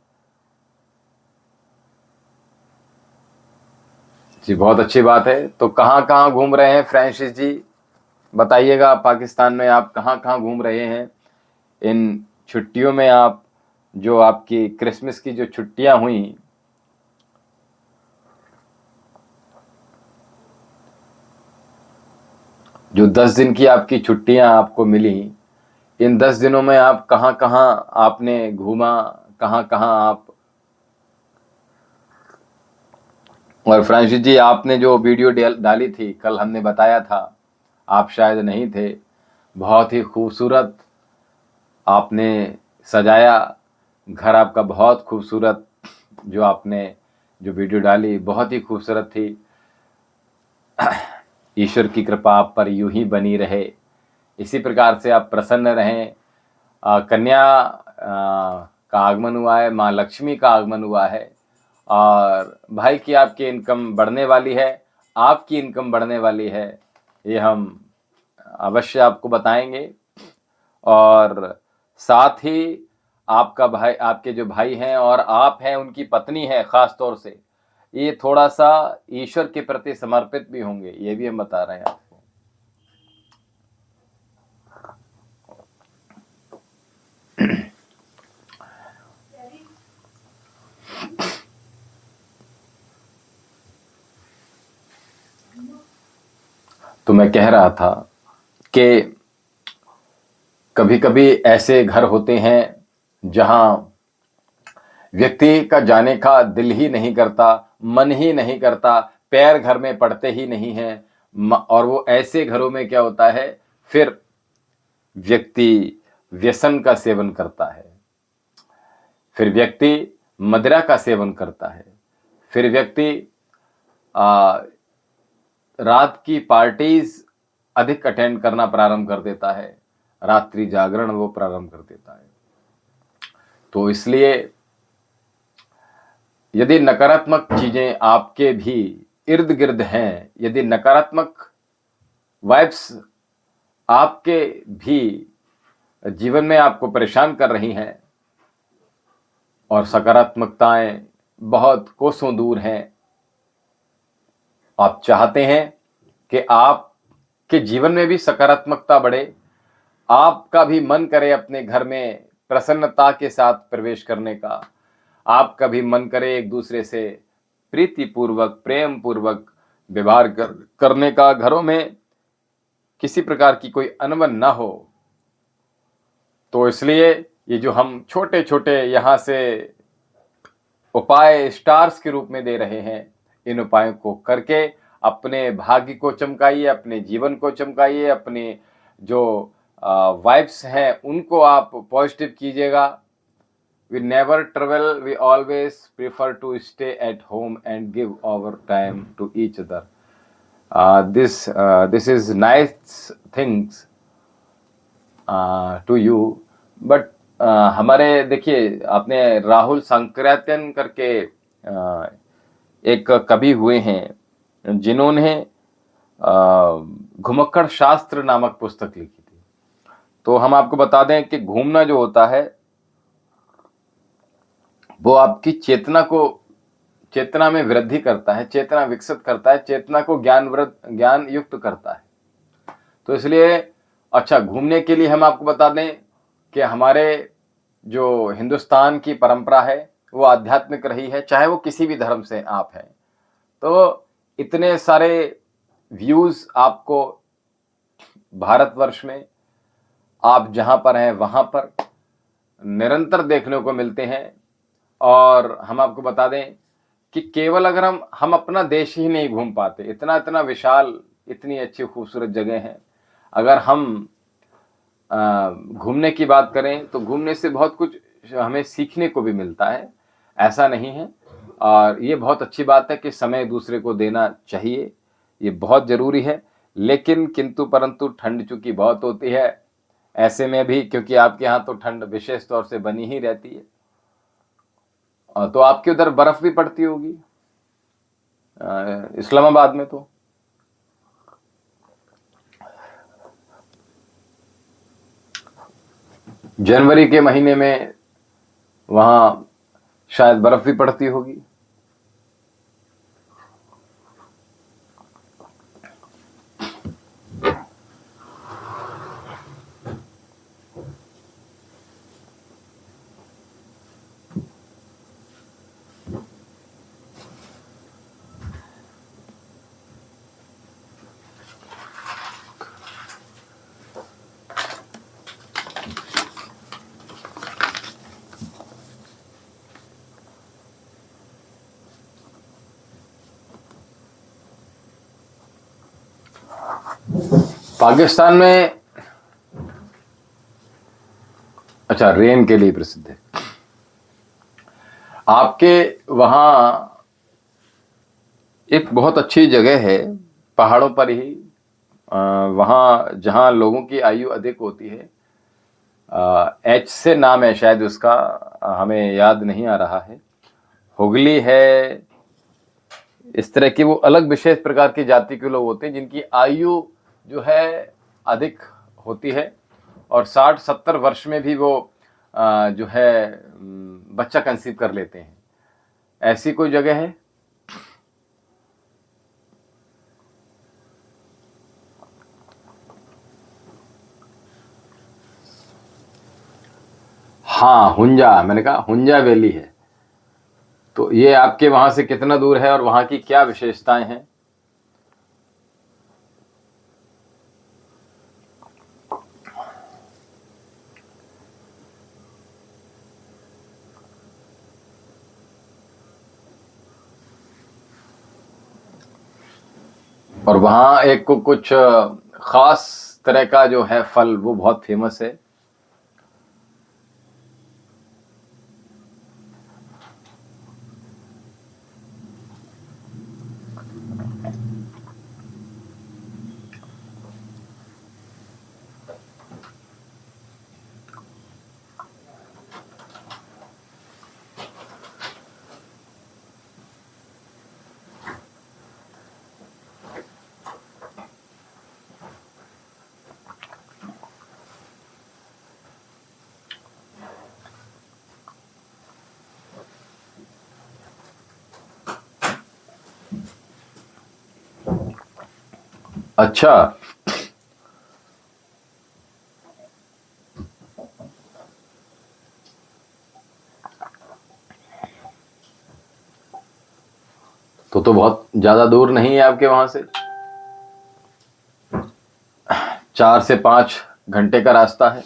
जी बहुत अच्छी बात है। तो कहाँ कहाँ घूम रहे हैं फ्रांसिस जी, बताइएगा। पाकिस्तान में आप कहाँ कहाँ घूम रहे हैं इन छुट्टियों में? आप जो आपकी क्रिसमस की जो छुट्टियां हुई, जो 10 दिन की आपकी छुट्टियां आपको मिली, इन 10 दिनों में आप कहाँ कहाँ आपने घूमा, कहाँ कहाँ आप? और फ्रांसिस जी आपने जो वीडियो डाली थी कल, हमने बताया था, आप शायद नहीं थे, बहुत ही खूबसूरत आपने सजाया घर आपका, बहुत खूबसूरत जो आपने जो वीडियो डाली बहुत ही खूबसूरत थी। ईश्वर की कृपा आप पर यूं ही बनी रहे, इसी प्रकार से आप प्रसन्न रहें। कन्या का आगमन हुआ है, माँ लक्ष्मी का आगमन हुआ है, और भाई की आपकी इनकम बढ़ने वाली है, आपकी इनकम बढ़ने वाली है, ये हम अवश्य आपको बताएंगे। और साथ ही आपका भाई, आपके जो भाई हैं और आप हैं, उनकी पत्नी है, ख़ास तौर से ये थोड़ा सा ईश्वर के प्रति समर्पित भी होंगे, ये भी हम बता रहे हैं आपको। तो मैं कह रहा था कि कभी कभी ऐसे घर होते हैं जहां व्यक्ति का जाने का दिल ही नहीं करता, मन ही नहीं करता, पैर घर में पड़ते ही नहीं हैं। और वो ऐसे घरों में क्या होता है, फिर व्यक्ति व्यसन का सेवन करता है, फिर व्यक्ति मदिरा का सेवन करता है, फिर व्यक्ति रात की पार्टीज अधिक अटेंड करना प्रारंभ कर देता है, रात्रि जागरण वो प्रारंभ कर देता है। तो इसलिए यदि नकारात्मक चीजें आपके भी इर्द गिर्द हैं, यदि नकारात्मक वाइब्स आपके भी जीवन में आपको परेशान कर रही हैं और सकारात्मकताएं बहुत कोसों दूर हैं, आप चाहते हैं कि आपके जीवन में भी सकारात्मकता बढ़े, आपका भी मन करे अपने घर में प्रसन्नता के साथ प्रवेश करने का, आप कभी मन करे एक दूसरे से प्रीतिपूर्वक प्रेम पूर्वक व्यवहार करने का, घरों में किसी प्रकार की कोई अनबन ना हो। तो इसलिए ये जो हम छोटे छोटे यहाँ से उपाय स्टार्स के रूप में दे रहे हैं, इन उपायों को करके अपने भाग्य को चमकाइए, अपने जीवन को चमकाइए, अपने जो वाइब्स हैं उनको आप पॉजिटिव कीजिएगा। We never travel, we always prefer to stay at home and give our time to each other. This is nice things to you, but हमारे देखिए, आपने राहुल सांकृत्यायन करके एक कवि हुए हैं जिन्होंने घुमक्कड़ शास्त्र नामक पुस्तक लिखी थी। तो हम आपको बता दें कि घूमना जो होता है वो आपकी चेतना में वृद्धि करता है, चेतना विकसित करता है, चेतना को ज्ञान युक्त करता है। तो इसलिए अच्छा, घूमने के लिए हम आपको बता दें कि हमारे जो हिंदुस्तान की परंपरा है वो आध्यात्मिक रही है, चाहे वो किसी भी धर्म से आप हैं। तो इतने सारे व्यूज आपको भारतवर्ष में आप जहां पर हैं वहां पर निरंतर देखने को मिलते हैं। और हम आपको बता दें कि केवल अगर हम अपना देश ही नहीं घूम पाते, इतना इतना विशाल, इतनी अच्छी खूबसूरत जगह है, अगर हम घूमने की बात करें तो घूमने से बहुत कुछ हमें सीखने को भी मिलता है, ऐसा नहीं है। और ये बहुत अच्छी बात है कि समय दूसरे को देना चाहिए, ये बहुत ज़रूरी है। लेकिन किंतु परंतु ठंड चूँकि बहुत होती है ऐसे में भी, क्योंकि आपके यहाँ तो ठंड विशेष तौर से बनी ही रहती है, तो आपके उधर बर्फ भी पड़ती होगी इस्लामाबाद में। तो जनवरी के महीने में वहां शायद बर्फ भी पड़ती होगी। पाकिस्तान में अच्छा रेन के लिए प्रसिद्ध है। आपके वहां एक बहुत अच्छी जगह है पहाड़ों पर ही, वहां जहां लोगों की आयु अधिक होती है, एच से नाम है शायद उसका, हमें याद नहीं आ रहा है, हुगली है। इस तरह की वो अलग विशेष प्रकार की जाति के लोग होते हैं जिनकी आयु जो है अधिक होती है और 60-70 वर्ष में भी वो जो है बच्चा कंसीव कर लेते हैं। ऐसी कोई जगह है? हाँ, हुंजा, मैंने कहा हुंजा वैली है। तो ये आपके वहां से कितना दूर है और वहां की क्या विशेषताएं हैं? और वहाँ एक को कुछ खास तरह का जो है फल वो बहुत फेमस है। अच्छा, तो बहुत ज़्यादा दूर नहीं है आपके वहाँ से, 4 से 5 घंटे का रास्ता है।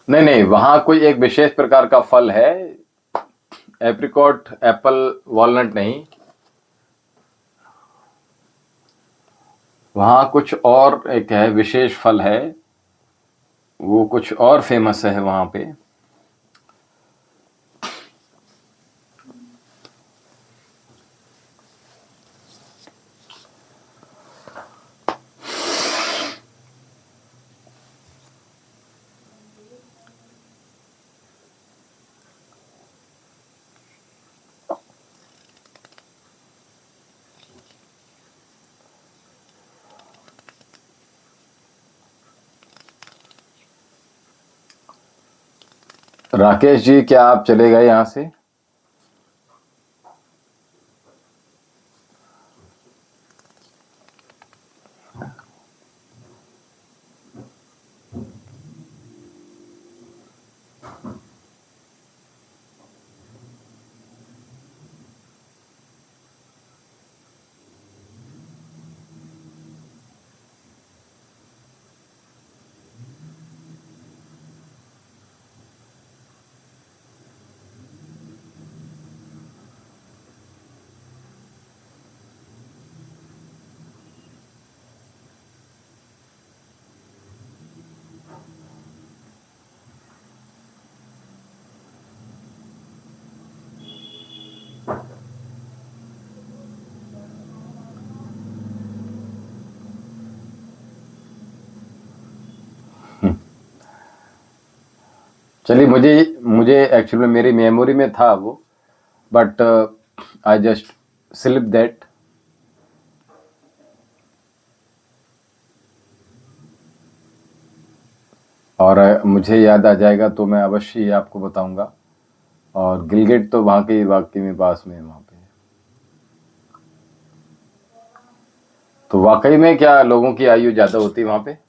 नहीं नहीं, वहाँ कोई एक विशेष प्रकार का फल है, एप्रिकॉट, एप्पल, वॉलनट नहीं, वहाँ कुछ और एक है, विशेष फल है, वो कुछ और फेमस है वहाँ पे। राकेश जी, क्या आप चले गए यहाँ से? चलिए, मुझे मुझे एक्चुअली मेरी मेमोरी में था वो, but I just slip that. और मुझे याद आ जाएगा तो मैं अवश्य ही आपको बताऊंगा। और गिलगिट तो वहाँ के वाकई में पास में है वहाँ पे। तो वाकई में क्या लोगों की आयु ज़्यादा होती है वहाँ पे?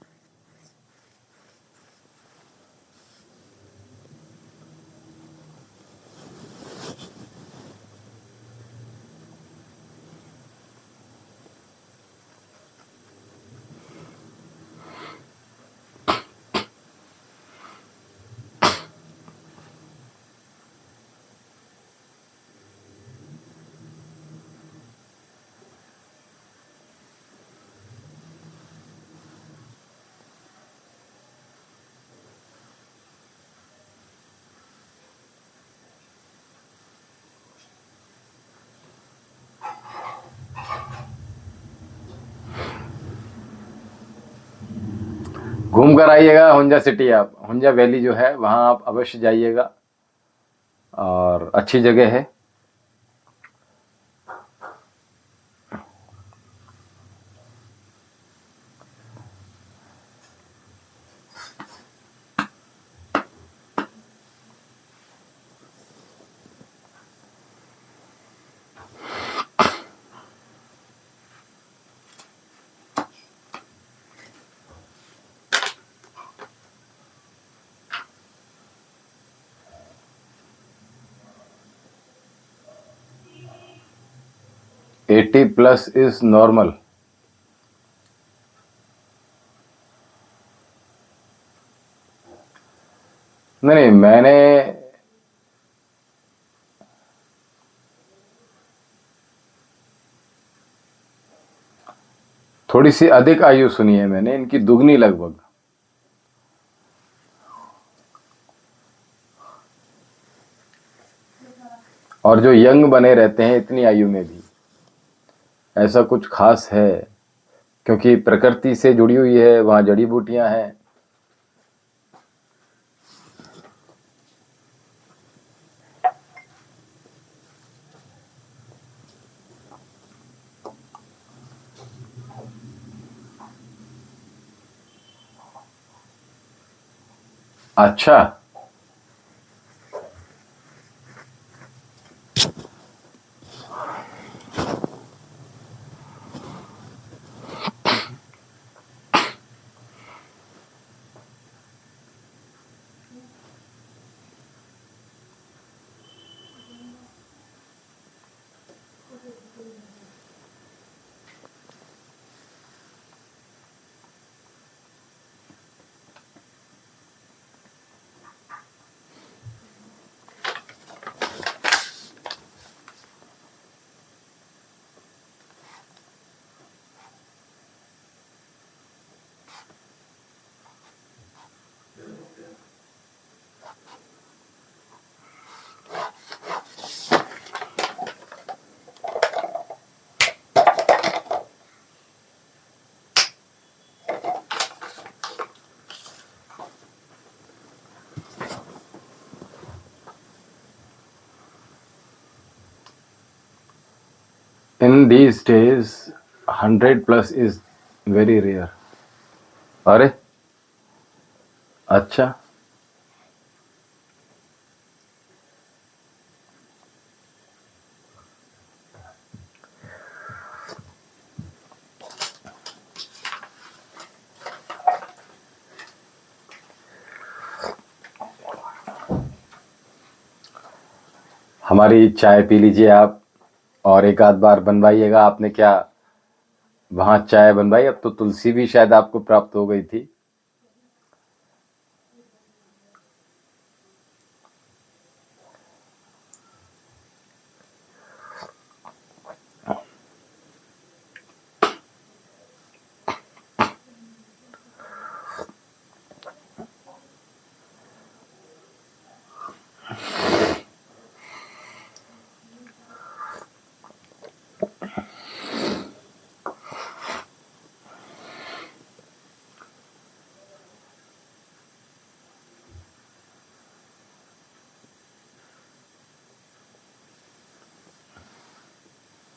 घूम कर आइएगा हुंजा सिटी, आप हुंजा वैली जो है वहाँ आप अवश्य जाइएगा, और अच्छी जगह है। Eighty plus is normal. नहीं नहीं, मैंने थोड़ी सी अधिक आयु सुनी है मैंने, इनकी दुगनी लगभग। और जो यंग बने रहते हैं इतनी आयु में भी, ऐसा कुछ खास है, क्योंकि प्रकृति से जुड़ी हुई है, वहाँ जड़ी बूटियां हैं। अच्छा। In these days, 100 plus is very rare. अरे अच्छा। हमारी चाय पी लीजिए आप, और एक आध बार बनवाइएगा। आपने क्या वहाँ चाय बनवाई? अब तो तुलसी भी शायद आपको प्राप्त हो गई थी।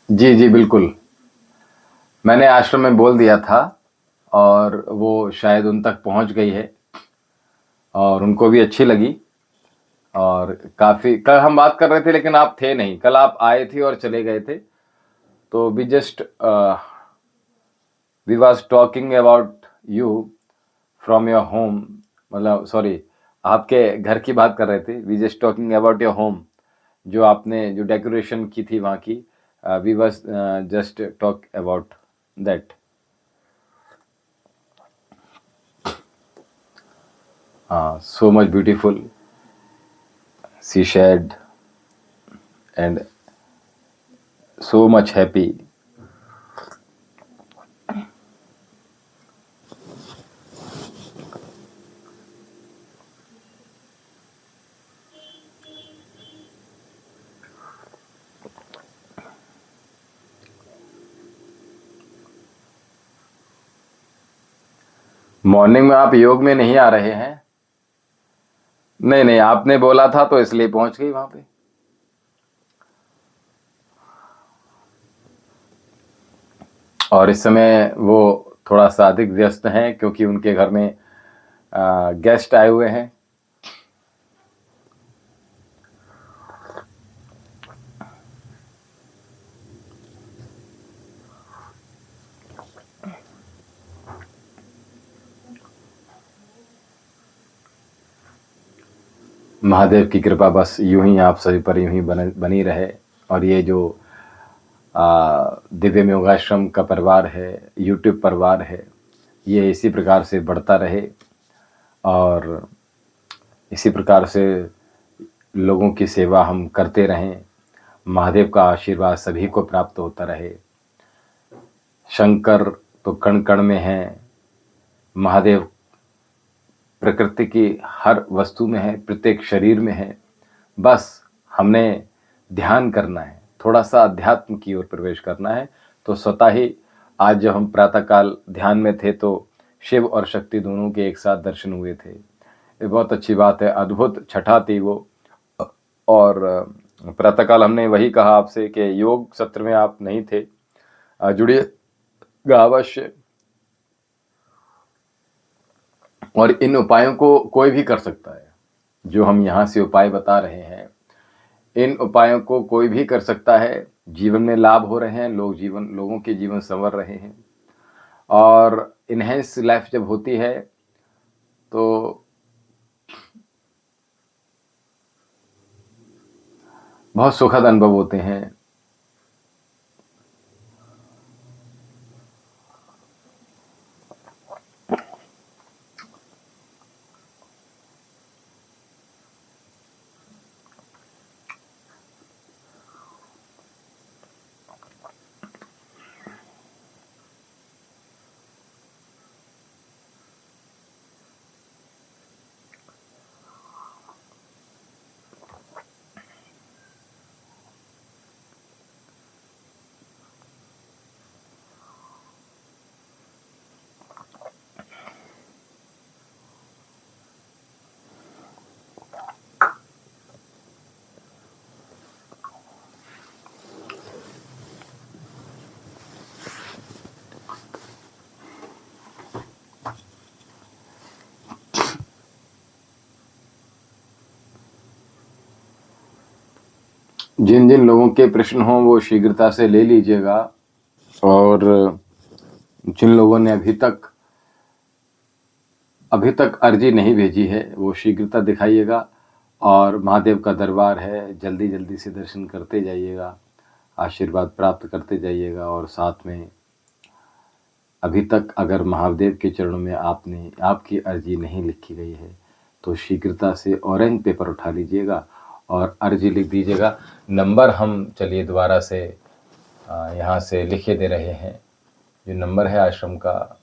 जी जी बिल्कुल, मैंने आश्रम में बोल दिया था, और वो शायद उन तक पहुंच गई है, और उनको भी अच्छी लगी। और काफ़ी, कल हम बात कर रहे थे लेकिन आप थे नहीं, कल आप आए थे और चले गए थे। तो we was talking about you from your home, मतलब सॉरी, आपके घर की बात कर रहे थे। We just talking about your home, जो आपने जो डेकोरेशन की थी वहाँ की। We was just talk about that. हाँ, सो मच ब्यूटीफुल सी shade and so much happy. Morning में आप योग में नहीं आ रहे हैं? नहीं नहीं, आपने बोला था तो इसलिए पहुंच गई वहां पे। और इस समय वो थोड़ा सा अधिक व्यस्त हैं, क्योंकि उनके घर में गेस्ट आए हुए हैं। महादेव की कृपा बस यूं ही आप सभी पर यूं ही बनी रहे, और ये जो दिव्य योगाश्रम का परिवार है, यूट्यूब परिवार है, ये इसी प्रकार से बढ़ता रहे, और इसी प्रकार से लोगों की सेवा हम करते रहें। महादेव का आशीर्वाद सभी को प्राप्त होता रहे। शंकर तो कण कण में है, महादेव प्रकृति की हर वस्तु में है, प्रत्येक शरीर में है। बस हमने ध्यान करना है, थोड़ा सा अध्यात्म की ओर प्रवेश करना है, तो स्वतः ही आज जब हम प्रातःकाल ध्यान में थे तो शिव और शक्ति दोनों के एक साथ दर्शन हुए थे। ये बहुत अच्छी बात है, अद्भुत छठा थी वो। और प्रातःकाल हमने वही कहा आपसे कि योग सत्र में आप नहीं थे, जुड़िएगा अवश्य। और इन उपायों को कोई भी कर सकता है। जो हम यहाँ से उपाय बता रहे हैं, इन उपायों को कोई भी कर सकता है। जीवन में लाभ हो रहे हैं, लोगों के जीवन संवर रहे हैं। और इनहेंस लाइफ जब होती है तो बहुत सुखद अनुभव होते हैं। जिन जिन लोगों के प्रश्न हों वो शीघ्रता से ले लीजिएगा। और जिन लोगों ने अभी तक अर्जी नहीं भेजी है वो शीघ्रता दिखाइएगा। और महादेव का दरबार है, जल्दी जल्दी से दर्शन करते जाइएगा, आशीर्वाद प्राप्त करते जाइएगा। और साथ में अभी तक अगर महादेव के चरणों में आपकी अर्जी नहीं लिखी गई है तो शीघ्रता से ऑरेंज पेपर उठा लीजिएगा और अर्जी लिख दीजिएगा। नंबर हम चलिए दोबारा से यहाँ से लिखे दे रहे हैं। जो नंबर है आश्रम का,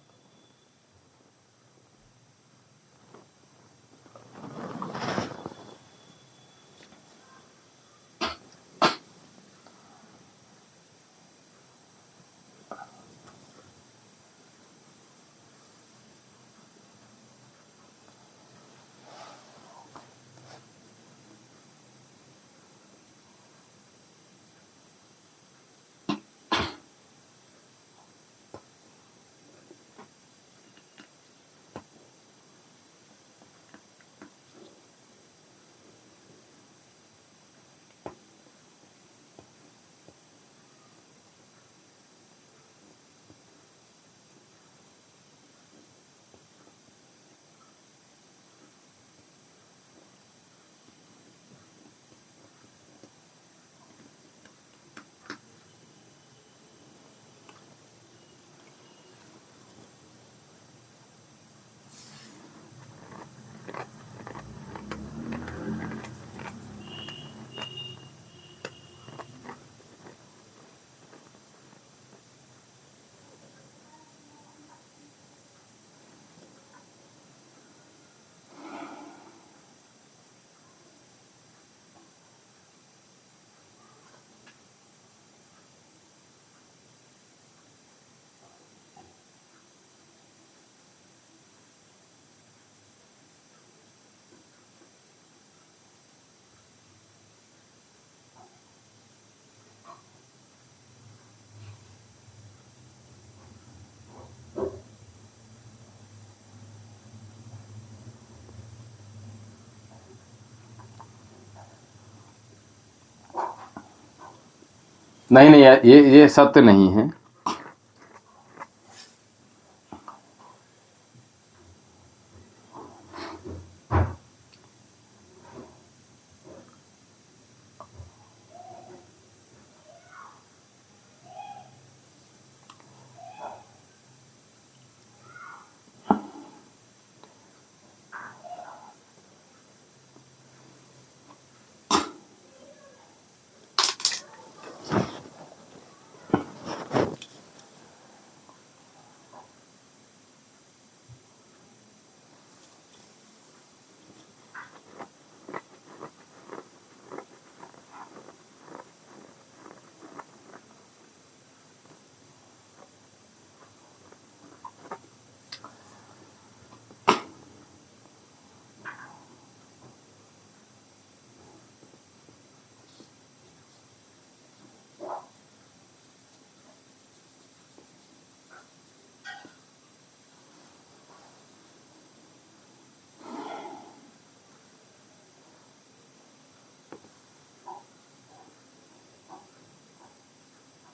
नहीं नहीं, ये सत्य नहीं है।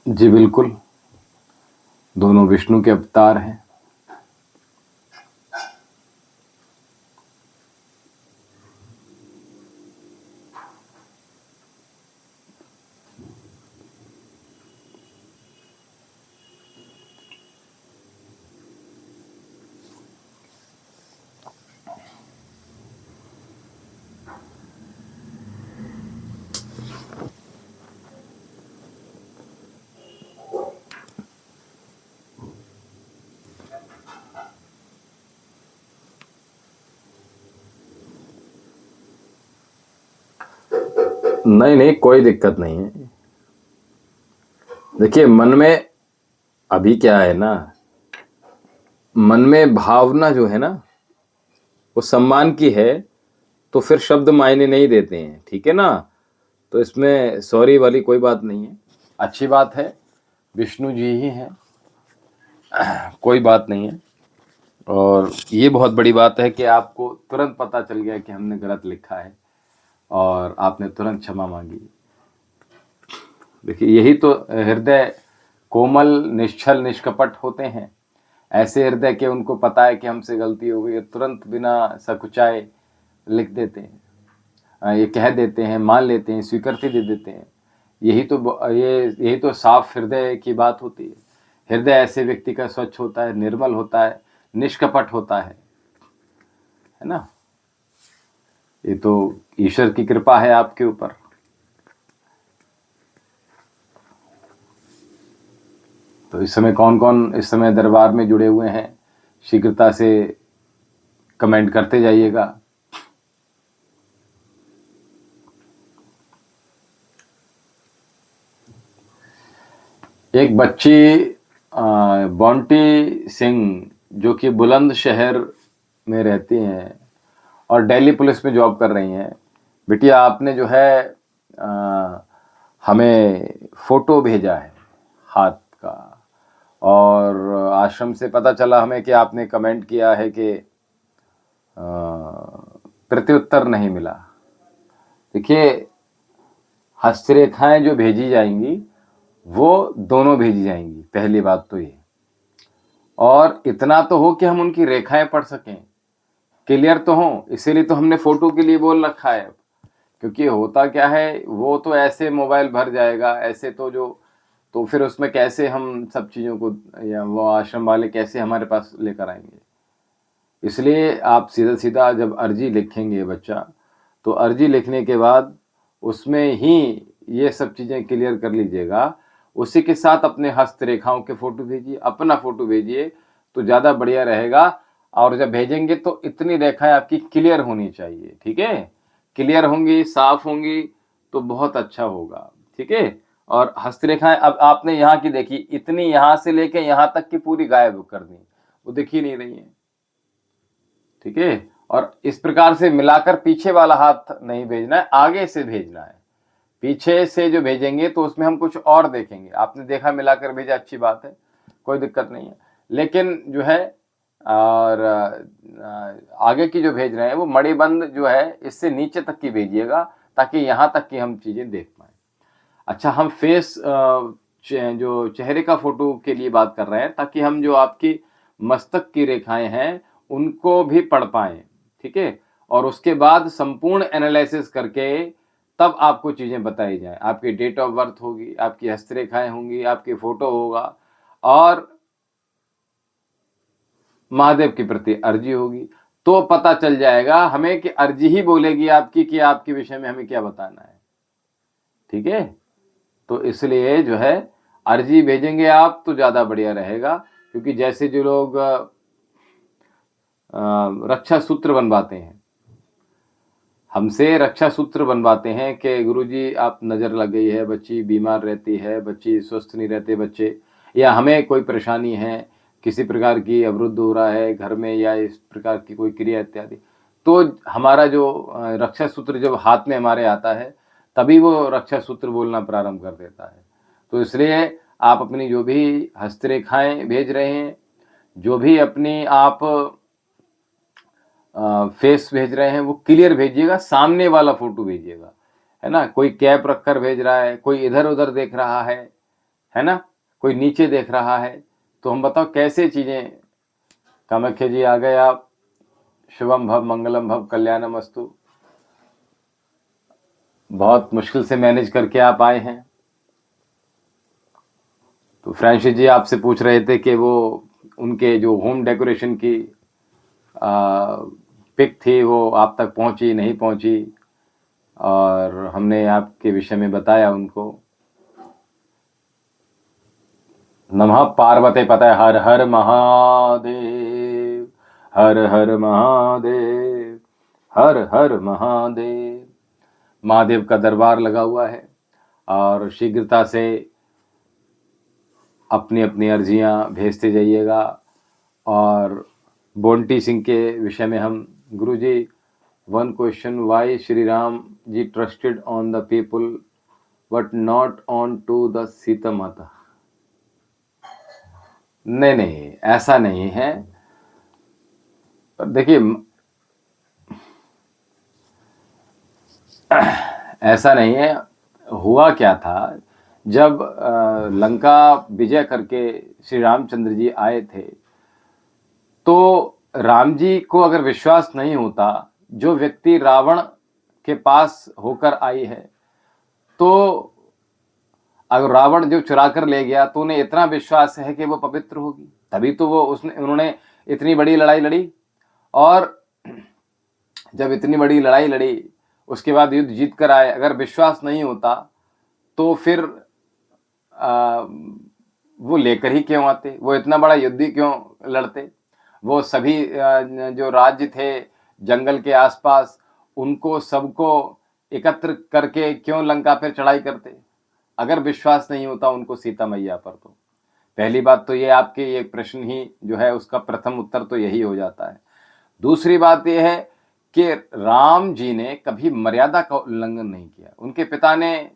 जी बिल्कुल, दोनों विष्णु के अवतार हैं। नहीं नहीं, कोई दिक्कत नहीं है। देखिए, मन में अभी क्या है ना, मन में भावना जो है ना वो सम्मान की है, तो फिर शब्द मायने नहीं देते हैं, ठीक है ना। तो इसमें सॉरी वाली कोई बात नहीं है, अच्छी बात है, विष्णु जी ही हैं, कोई बात नहीं है। और ये बहुत बड़ी बात है कि आपको तुरंत पता चल गया कि हमने गलत लिखा है और आपने तुरंत क्षमा मांगी। देखिए, यही तो हृदय कोमल, निश्चल, निष्कपट होते हैं। ऐसे हृदय के उनको पता है कि हमसे गलती हो गई, तुरंत बिना सकुचाए लिख देते हैं, ये कह देते हैं, मान लेते हैं, स्वीकृति दे देते हैं। यही तो साफ हृदय की बात होती है। हृदय ऐसे व्यक्ति का स्वच्छ होता है, निर्मल होता है, निष्कपट होता है ना। ये तो ईश्वर की कृपा है आपके ऊपर। तो इस समय कौन कौन इस समय दरबार में जुड़े हुए हैं, शीघ्रता से कमेंट करते जाइएगा। एक बच्ची बॉन्टी सिंह, जो कि बुलंदशहर में रहती हैं और दिल्ली पुलिस में जॉब कर रही हैं। बिटिया, आपने जो है हमें फोटो भेजा है हाथ का, और आश्रम से पता चला हमें कि आपने कमेंट किया है कि प्रत्युत्तर नहीं मिला। देखिए, हस्तरेखाएं जो भेजी जाएंगी वो दोनों भेजी जाएंगी, पहली बात तो ये। और इतना तो हो कि हम उनकी रेखाएं पढ़ सकें, क्लियर तो हो, इसीलिए तो हमने फोटो के लिए बोल रखा है। क्योंकि होता क्या है, वो तो ऐसे मोबाइल भर जाएगा ऐसे, तो फिर उसमें कैसे हम सब चीज़ों को, या वो आश्रम वाले कैसे हमारे पास लेकर आएंगे। इसलिए आप सीधा सीधा जब अर्जी लिखेंगे बच्चा, तो अर्जी लिखने के बाद उसमें ही ये सब चीज़ें क्लियर कर लीजिएगा। उसी के साथ अपने हस्तरेखाओं के फ़ोटो भेजिए, अपना फ़ोटो भेजिए, तो ज़्यादा बढ़िया रहेगा। और जब भेजेंगे तो इतनी रेखाएं आपकी क्लियर होनी चाहिए, ठीक है। क्लियर होंगी, साफ होंगी, तो बहुत अच्छा होगा, ठीक है। और हस्तरेखाएं अब आपने यहाँ की देखी, इतनी यहाँ से लेके यहाँ तक की पूरी गायब कर दी, वो दिख ही नहीं रही है, ठीक है। और इस प्रकार से मिलाकर पीछे वाला हाथ नहीं भेजना है, आगे से भेजना है। पीछे से जो भेजेंगे तो उसमें हम कुछ और देखेंगे। आपने देखा, मिलाकर भेजा, अच्छी बात है, कोई दिक्कत नहीं है। लेकिन जो है और आगे की जो भेज रहे हैं वो मणिबंध जो है, इससे नीचे तक की भेजिएगा, ताकि यहाँ तक की हम चीज़ें देख पाएँ। अच्छा, हम फेस जो चेहरे का फोटो के लिए बात कर रहे हैं, ताकि हम जो आपकी मस्तक की रेखाएं हैं उनको भी पढ़ पाएँ, ठीक है। और उसके बाद संपूर्ण एनालिसिस करके तब आपको चीज़ें बताई जाएँ। आपकी डेट ऑफ बर्थ होगी, आपकी हस्तरेखाएं होंगी, आपकी फ़ोटो होगा, और महादेव के प्रति अर्जी होगी। तो पता चल जाएगा हमें कि अर्जी ही बोलेगी आपकी कि आपके विषय में हमें क्या बताना है, ठीक है। तो इसलिए जो है अर्जी भेजेंगे आप तो ज़्यादा बढ़िया रहेगा। क्योंकि जैसे जो लोग रक्षा सूत्र बनवाते हैं, हमसे रक्षा सूत्र बनवाते हैं कि गुरुजी आप नज़र लग गई है, बच्ची बीमार रहती है, बच्ची स्वस्थ नहीं रहते बच्चे, या हमें कोई परेशानी है, किसी प्रकार की अवरुद्ध हो रहा है घर में, या इस प्रकार की कोई क्रिया इत्यादि, तो हमारा जो रक्षा सूत्र जब हाथ में हमारे आता है, तभी वो रक्षा सूत्र बोलना प्रारंभ कर देता है। तो इसलिए आप अपनी जो भी हस्तरेखाएं भेज रहे हैं, जो भी अपनी आप फेस भेज रहे हैं, वो क्लियर भेजिएगा, सामने वाला फोटो भेजिएगा, है ना। कोई कैप रखकर भेज रहा है, कोई इधर उधर देख रहा है है ना, कोई नीचे देख रहा है, तो हम बताओ कैसे चीजें। कामाख्या जी आ गए आप, शुभम भव मंगलम भव कल्याणम अस्तु, बहुत मुश्किल से मैनेज करके आप आए हैं। तो फ्रेंशिस जी आपसे पूछ रहे थे कि वो उनके जो होम डेकोरेशन की पिक थी वो आप तक पहुंची नहीं पहुंची, और हमने आपके विषय में बताया उनको। नमः पार्वते पतये हर हर महादेव, हर हर महादेव, हर हर महादेव। महादेव का दरबार लगा हुआ है और शीघ्रता से अपनी अपनी अर्जियां भेजते जाइएगा। और बोंटी सिंह के विषय में हम, guru ji one question, why Shri Ram ji trusted on the people but not on to the Sita Mata. नहीं नहीं, ऐसा नहीं है। देखिए, ऐसा नहीं है। हुआ क्या था, जब लंका विजय करके श्री रामचंद्र जी आए थे, तो राम जी को अगर विश्वास नहीं होता, जो व्यक्ति रावण के पास होकर आई है, तो अगर रावण जो चुरा कर ले गया तो उन्हें इतना विश्वास है कि वो पवित्र होगी, तभी तो उन्होंने इतनी बड़ी लड़ाई लड़ी। और जब इतनी बड़ी लड़ाई लड़ी, उसके बाद युद्ध जीत कर आए। अगर विश्वास नहीं होता तो फिर वो लेकर ही क्यों आते, वो इतना बड़ा युद्ध ही क्यों लड़ते। वो सभी जो राज्य थे जंगल के आसपास, उनको सबको एकत्र करके क्यों लंका पर चढ़ाई करते, अगर विश्वास नहीं होता उनको सीता मैया पर। तो पहली बात तो ये, आपके ये प्रश्न ही जो है उसका प्रथम उत्तर तो यही हो जाता है। दूसरी बात यह है कि राम जी ने कभी मर्यादा का उल्लंघन नहीं किया। उनके पिता ने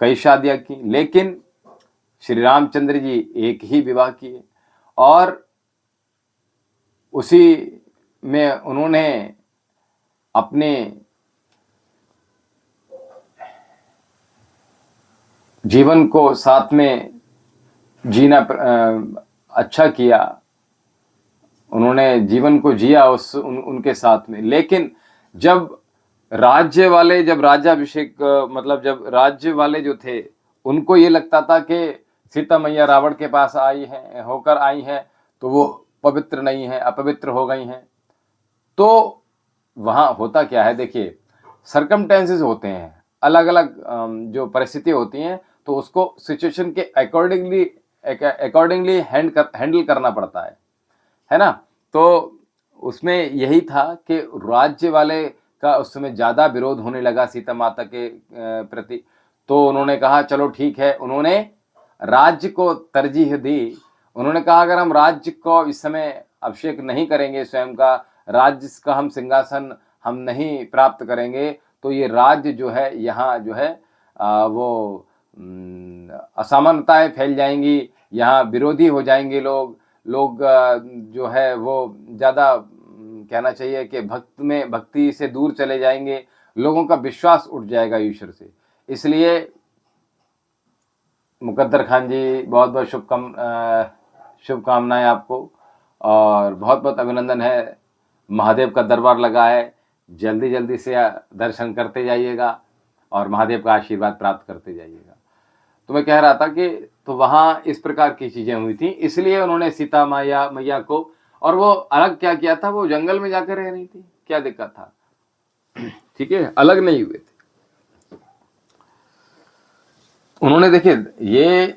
कई शादियां की, लेकिन श्री रामचंद्र जी एक ही विवाह किए, और उसी में उन्होंने अपने जीवन को साथ में जीना अच्छा किया। उन्होंने जीवन को जिया उनके साथ में। लेकिन जब राज्य वाले, जब राज्याभिषेक, मतलब जब राज्य वाले जो थे, उनको ये लगता था कि सीता मैया रावण के पास होकर आई हैं, तो वो पवित्र नहीं है, अपवित्र हो गई हैं। तो वहां होता क्या है, देखिए, सर्कमटेंसेस होते हैं, अलग अलग जो परिस्थिति होती हैं, तो उसको सिचुएशन के अकॉर्डिंगली हैंडल करना पड़ता है ना। तो उसमें यही था कि राज्य वाले का उस समय ज्यादा विरोध होने लगा सीता माता के प्रति। तो उन्होंने कहा चलो ठीक है, उन्होंने राज्य को तरजीह दी। उन्होंने कहा अगर हम राज्य को इस समय अभिषेक नहीं करेंगे, स्वयं का राज्य का हम सिंहासन हम नहीं प्राप्त करेंगे, तो ये राज्य जो है, यहाँ जो है वो असमानताएं फैल जाएंगी, यहाँ विरोधी हो जाएंगे लोग जो है वो ज़्यादा कहना चाहिए कि भक्ति से दूर चले जाएंगे, लोगों का विश्वास उठ जाएगा ईश्वर से। इसलिए मुकद्दर खान जी, बहुत बहुत शुभकामनाएं आपको, और बहुत बहुत अभिनंदन है। महादेव का दरबार लगा है, जल्दी जल्दी से दर्शन करते जाइएगा और महादेव का आशीर्वाद प्राप्त करते जाइएगा। तो मैं कह रहा था कि तो वहां इस प्रकार की चीजें हुई थी, इसलिए उन्होंने सीता मैया को, और वो अलग क्या किया था, वो जंगल में जाकर रह रही थी, क्या दिक्कत था, ठीक है, अलग नहीं हुए थे। उन्होंने, देखिए, ये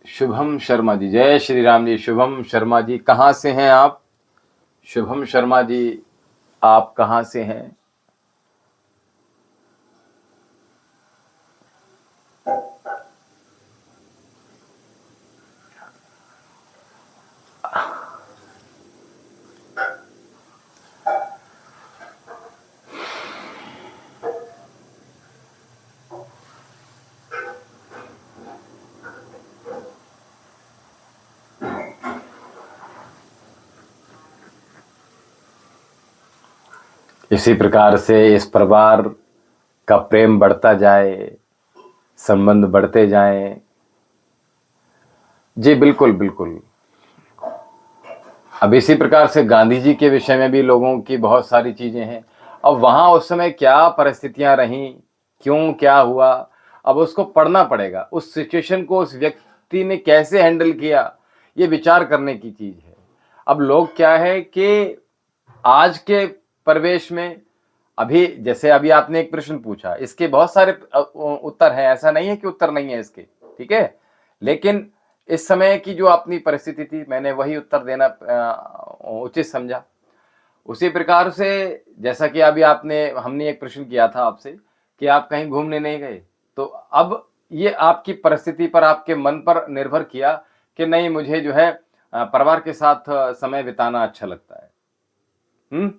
शुभम शर्मा जी, जय श्री राम जी। शुभम शर्मा जी कहाँ से हैं आप? शुभम शर्मा जी आप कहाँ से हैं? इसी प्रकार से इस परिवार का प्रेम बढ़ता जाए, संबंध बढ़ते जाएं। जी बिल्कुल बिल्कुल। अब इसी प्रकार से गांधी जी के विषय में भी लोगों की बहुत सारी चीजें हैं। अब वहां उस समय क्या परिस्थितियां रहीं, क्यों क्या हुआ, अब उसको पढ़ना पड़ेगा। उस सिचुएशन को उस व्यक्ति ने कैसे हैंडल किया, ये विचार करने की चीज है। अब लोग क्या है कि आज के परिवेश में, अभी जैसे अभी आपने एक प्रश्न पूछा, इसके बहुत सारे उत्तर हैं, ऐसा नहीं है कि उत्तर नहीं है इसके, ठीक है। लेकिन इस समय की जो अपनी परिस्थिति थी, मैंने वही उत्तर देना उचित समझा। उसी प्रकार से जैसा कि अभी हमने एक प्रश्न किया था आपसे कि आप कहीं घूमने नहीं गए, तो अब ये आपकी परिस्थिति पर, आपके मन पर निर्भर किया कि नहीं, मुझे जो है परिवार के साथ समय बिताना अच्छा लगता है।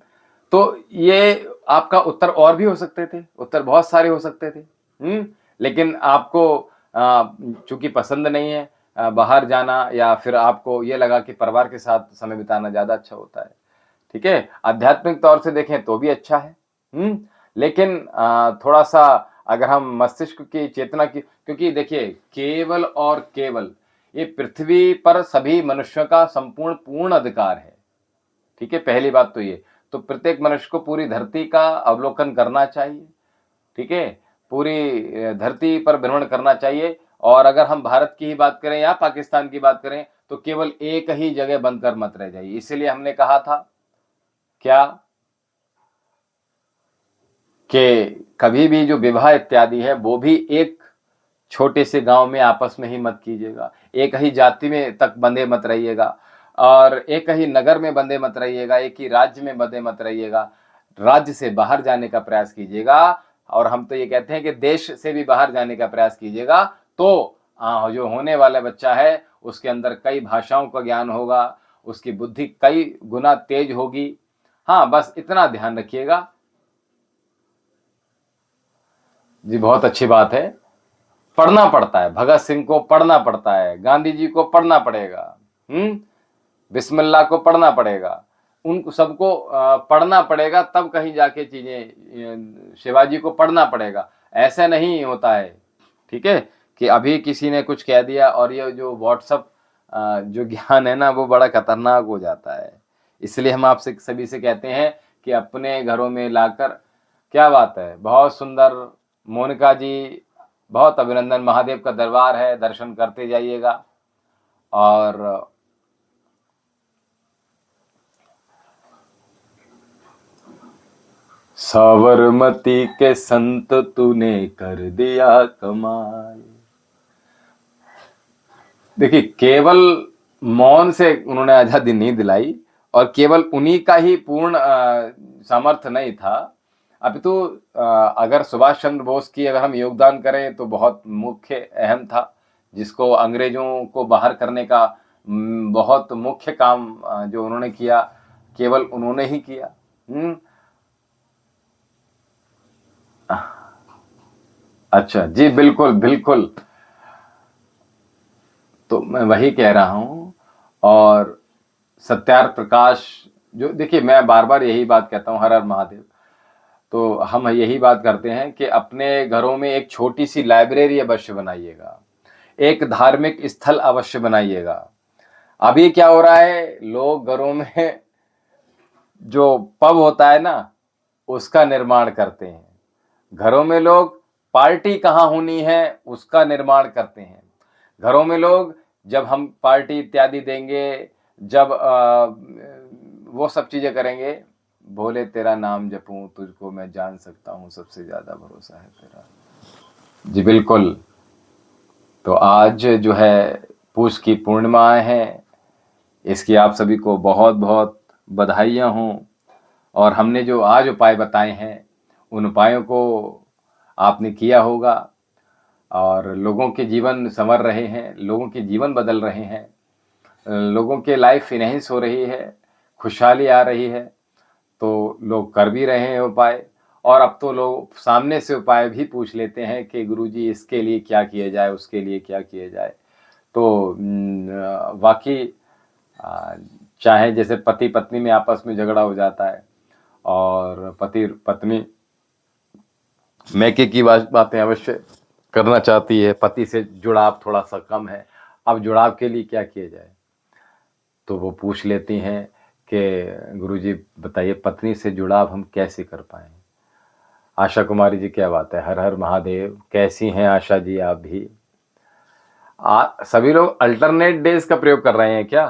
तो ये आपका उत्तर और भी हो सकते थे, उत्तर बहुत सारे हो सकते थे। लेकिन आपको चूंकि पसंद नहीं है बाहर जाना, या फिर आपको ये लगा कि परिवार के साथ समय बिताना ज्यादा अच्छा होता है, ठीक है। आध्यात्मिक तौर से देखें तो भी अच्छा है। लेकिन थोड़ा सा अगर हम मस्तिष्क की चेतना की, क्योंकि देखिए केवल और केवल ये पृथ्वी पर सभी मनुष्यों का संपूर्ण पूर्ण अधिकार है, ठीक है। पहली बात तो ये, तो प्रत्येक मनुष्य को पूरी धरती का अवलोकन करना चाहिए, ठीक है। पूरी धरती पर भ्रमण करना चाहिए। और अगर हम भारत की ही बात करें या पाकिस्तान की बात करें, तो केवल एक ही जगह बंद कर मत रह जाइए। इसीलिए हमने कहा था क्या कि कभी भी जो विवाह इत्यादि है वो भी एक छोटे से गांव में आपस में ही मत कीजिएगा, एक ही जाति में तक बंधे मत रहिएगा, और एक ही नगर में बंधे मत रहिएगा, एक ही राज्य में बंधे मत रहिएगा। राज्य से बाहर जाने का प्रयास कीजिएगा, और हम तो ये कहते हैं कि देश से भी बाहर जाने का प्रयास कीजिएगा। तो जो होने वाला बच्चा है उसके अंदर कई भाषाओं का ज्ञान होगा, उसकी बुद्धि कई गुना तेज होगी। हाँ, बस इतना ध्यान रखिएगा। जी बहुत अच्छी बात है। पढ़ना पड़ता है, भगत सिंह को पढ़ना पड़ता है, गांधी जी को पढ़ना पड़ेगा, बिस्मिल्लाह को पढ़ना पड़ेगा, उनको सबको पढ़ना पड़ेगा, तब कहीं जाके चीजें, शिवाजी को पढ़ना पड़ेगा। ऐसा नहीं होता है, ठीक है, कि अभी किसी ने कुछ कह दिया और ये जो व्हाट्सअप जो ज्ञान है ना, वो बड़ा खतरनाक हो जाता है। इसलिए हम आपसे सभी से कहते हैं कि अपने घरों में लाकर, क्या बात है, बहुत सुंदर मोनिका जी, बहुत अभिनंदन। महादेव का दरबार है, दर्शन करते जाइएगा। और साबरमती के संत तूने कर दिया कमाल। देखिए, केवल मौन से उन्होंने आजादी नहीं दिलाई, और केवल उन्हीं का ही पूर्ण सामर्थ्य नहीं था। अभी तो अगर सुभाष चंद्र बोस की अगर हम योगदान करें तो बहुत मुख्य अहम था, जिसको अंग्रेजों को बाहर करने का बहुत मुख्य काम जो उन्होंने किया, केवल उन्होंने ही किया। अच्छा जी, बिल्कुल बिल्कुल। तो मैं वही कह रहा हूं। और सत्यार्थ प्रकाश, जो देखिए मैं बार बार यही बात कहता हूं, हर हर महादेव। तो हम यही बात करते हैं कि अपने घरों में एक छोटी सी लाइब्रेरी अवश्य बनाइएगा, एक धार्मिक स्थल अवश्य बनाइएगा। अभी क्या हो रहा है, लोग घरों में जो पब होता है ना, उसका निर्माण करते हैं। घरों में लोग पार्टी कहाँ होनी है उसका निर्माण करते हैं। घरों में लोग जब हम पार्टी इत्यादि देंगे, जब वो सब चीजें करेंगे, भोले तेरा नाम जपूं तुझको मैं जान सकता हूं, सबसे ज्यादा भरोसा है तेरा। जी बिल्कुल। तो आज जो है पूष की पूर्णिमा है, इसकी आप सभी को बहुत बहुत बधाइयाँ हों। और हमने जो आज उपाय बताए हैं, उन उपायों को आपने किया होगा, और लोगों के जीवन संवर रहे हैं, लोगों के जीवन बदल रहे हैं, लोगों के लाइफ इनहेंस हो रही है, खुशहाली आ रही है। तो लोग कर भी रहे हैं उपाय, और अब तो लोग सामने से उपाय भी पूछ लेते हैं कि गुरुजी इसके लिए क्या किया जाए, उसके लिए क्या किया जाए। तो वाकई चाहे जैसे पति पत्नी में आपस में झगड़ा हो जाता है, और पति पत्नी मैके की बातें अवश्य करना चाहती है, पति से जुड़ाव थोड़ा सा कम है, अब जुड़ाव के लिए क्या किया जाए? तो वो पूछ लेती हैं कि गुरुजी बताइए पत्नी से जुड़ाव हम कैसे कर पाएँ? आशा कुमारी जी क्या बात है, हर हर महादेव। कैसी हैं आशा जी आप भी? सभी लोग अल्टरनेट डेज का प्रयोग कर रहे हैं क्या?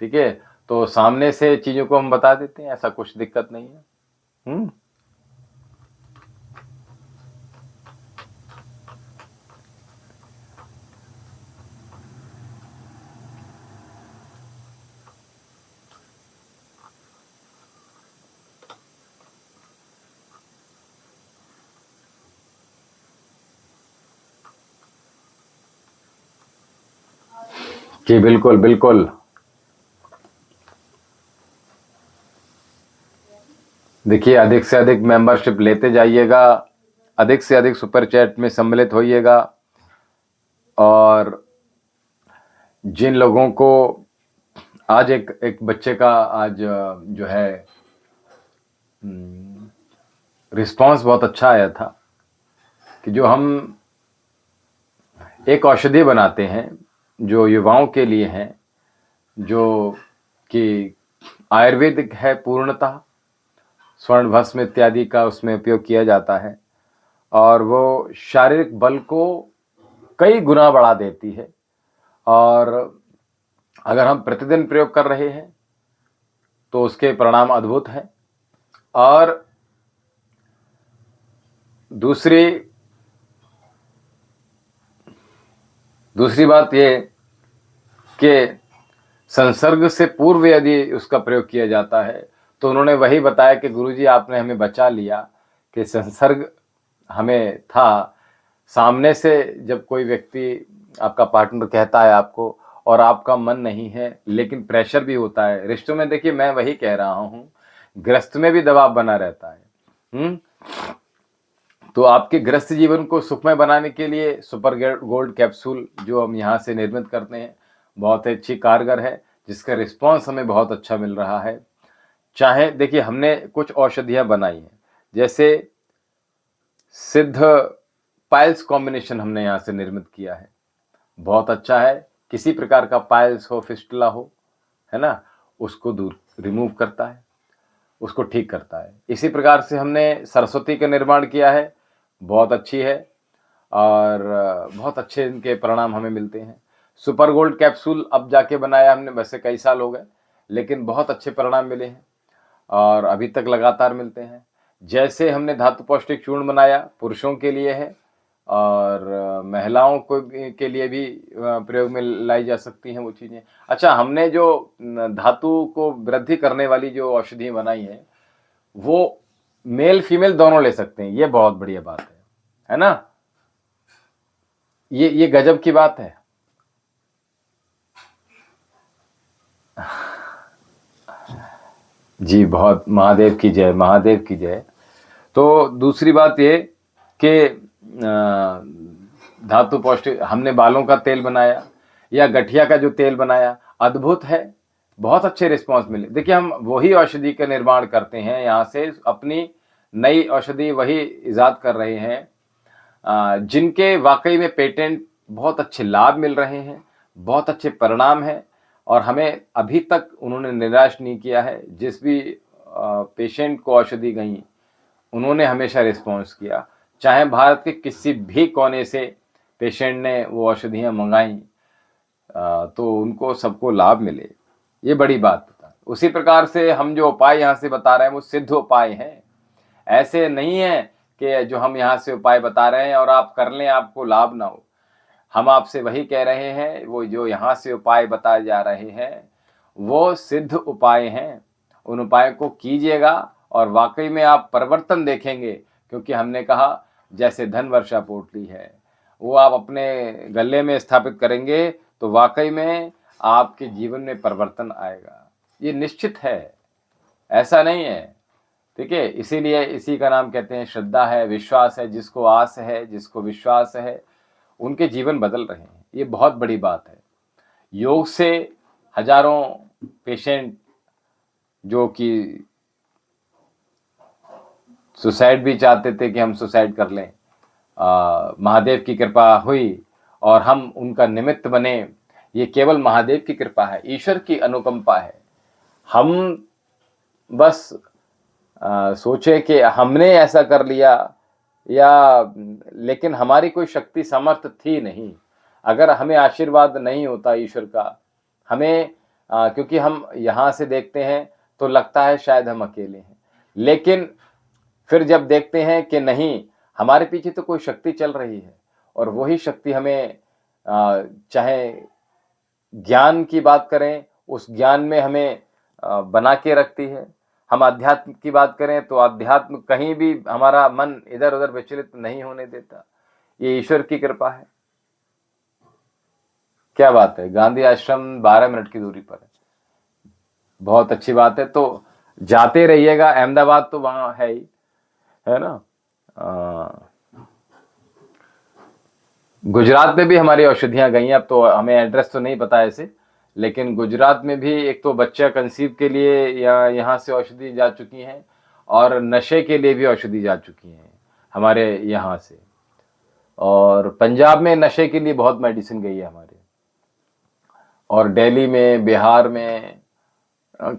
ठीक है, तो सामने से चीजों को हम बता देते हैं, ऐसा कुछ दिक्कत नहीं है। जी बिल्कुल बिल्कुल। देखिए, अधिक से अधिक मेंबरशिप लेते जाइएगा, अधिक से अधिक सुपर चैट में सम्मिलित होइएगा, और जिन लोगों को आज एक बच्चे का आज जो है रिस्पांस बहुत अच्छा आया था कि जो हम एक औषधि बनाते हैं जो युवाओं के लिए हैं, जो कि आयुर्वेदिक है पूर्णतः, स्वर्ण भस्म इत्यादि का उसमें उपयोग किया जाता है, और वो शारीरिक बल को कई गुना बढ़ा देती है। और अगर हम प्रतिदिन प्रयोग कर रहे हैं तो उसके परिणाम अद्भुत हैं। और दूसरी बात ये कि संसर्ग से पूर्व यदि उसका प्रयोग किया जाता है तो उन्होंने वही बताया कि गुरुजी आपने हमें बचा लिया, कि संसर्ग हमें था, सामने से जब कोई व्यक्ति आपका पार्टनर कहता है आपको और आपका मन नहीं है, लेकिन प्रेशर भी होता है रिश्तों में। देखिए, मैं वही कह रहा हूँ, ग्रस्त में भी दबाव बना रहता है। तो आपके ग्रस्त जीवन को सुखमय बनाने के लिए सुपर गोल्ड कैप्सूल जो हम यहाँ से निर्मित करते हैं बहुत अच्छी कारगर है, जिसका रिस्पांस हमें बहुत अच्छा मिल रहा है। चाहे देखिए, हमने कुछ औषधियाँ बनाई हैं, जैसे सिद्ध पाइल्स कॉम्बिनेशन हमने यहाँ से निर्मित किया है, बहुत अच्छा है। किसी प्रकार का पाइल्स हो, फिस्टुला हो, है ना, उसको दूर रिमूव करता है, उसको ठीक करता है। इसी प्रकार से हमने सरस्वती का निर्माण किया है, बहुत अच्छी है, और बहुत अच्छे इनके परिणाम हमें मिलते हैं। सुपर गोल्ड कैप्सूल अब जाके बनाया हमने, वैसे कई साल हो गए, लेकिन बहुत अच्छे परिणाम मिले हैं और अभी तक लगातार मिलते हैं। जैसे हमने धातु पौष्टिक चूर्ण बनाया, पुरुषों के लिए है और महिलाओं को के लिए भी प्रयोग में लाई जा सकती हैं वो चीज़ें। अच्छा, हमने जो धातु को वृद्धि करने वाली जो औषधि बनाई है, वो मेल फीमेल दोनों ले सकते हैं, ये बहुत बढ़िया बात है ना? ये गजब की बात है। जी, बहुत महादेव की जय, महादेव की जय। तो दूसरी बात ये कि धातु पौष्टिक हमने बालों का तेल बनाया या गठिया का जो तेल बनाया, अद्भुत है, बहुत अच्छे रिस्पांस मिले। देखिए, हम वही औषधि का निर्माण करते हैं, यहाँ से अपनी नई औषधि वही इजाद कर रहे हैं, जिनके वाकई में पेटेंट बहुत अच्छे लाभ मिल रहे हैं, बहुत अच्छे परिणाम हैं, और हमें अभी तक उन्होंने निराश नहीं किया है। जिस भी पेशेंट को औषधि गई, उन्होंने हमेशा रिस्पॉन्स किया, चाहे भारत के किसी भी कोने से पेशेंट ने वो औषधियाँ मंगाई, तो उनको सबको लाभ मिले, ये बड़ी बात है। उसी प्रकार से हम जो उपाय यहाँ से बता रहे हैं वो सिद्ध उपाय हैं, ऐसे नहीं है कि जो हम यहाँ से उपाय बता रहे हैं और आप कर लें आपको लाभ ना हो। हम आपसे वही कह रहे हैं, वो जो यहाँ से उपाय बताए जा रहे हैं वो सिद्ध उपाय हैं, उन उपाय को कीजिएगा और वाकई में आप परिवर्तन देखेंगे। क्योंकि हमने कहा जैसे धन वर्षा पोटली है, वो आप अपने गले में स्थापित करेंगे तो वाकई में आपके जीवन में परिवर्तन आएगा, ये निश्चित है, ऐसा नहीं है। ठीक है, इसीलिए इसी का नाम कहते हैं श्रद्धा है, विश्वास है। जिसको आस है, जिसको विश्वास है, उनके जीवन बदल रहे हैं, ये बहुत बड़ी बात है। योग से हजारों पेशेंट जो कि सुसाइड भी चाहते थे कि हम सुसाइड कर लें, महादेव की कृपा हुई और हम उनका निमित्त बने, ये केवल महादेव की कृपा है, ईश्वर की अनुकंपा है। हम बस सोचे कि हमने ऐसा कर लिया या, लेकिन हमारी कोई शक्ति सामर्थ्य थी नहीं। अगर हमें आशीर्वाद नहीं होता ईश्वर का, हमें क्योंकि हम यहाँ से देखते हैं तो लगता है शायद हम अकेले हैं, लेकिन फिर जब देखते हैं कि नहीं, हमारे पीछे तो कोई शक्ति चल रही है और वही शक्ति हमें चाहे ज्ञान की बात करें, उस ज्ञान में हमें बना के रखती है। हम अध्यात्म की बात करें तो अध्यात्म कहीं भी हमारा मन इधर उधर विचलित नहीं होने देता। ये ईश्वर की कृपा है। क्या बात है, गांधी आश्रम 12 मिनट की दूरी पर है, बहुत अच्छी बात है। तो जाते रहिएगा, अहमदाबाद तो वहां है ही, है ना। गुजरात में भी हमारी औषधियां गई हैं, अब तो हमें एड्रेस तो नहीं पता ऐसे, लेकिन गुजरात में भी एक तो बच्चा कंसीव के लिए या यहाँ से औषधि जा चुकी हैं, और नशे के लिए भी औषधि जा चुकी हैं हमारे यहाँ से। और पंजाब में नशे के लिए बहुत मेडिसिन गई है हमारे, और दिल्ली में, बिहार में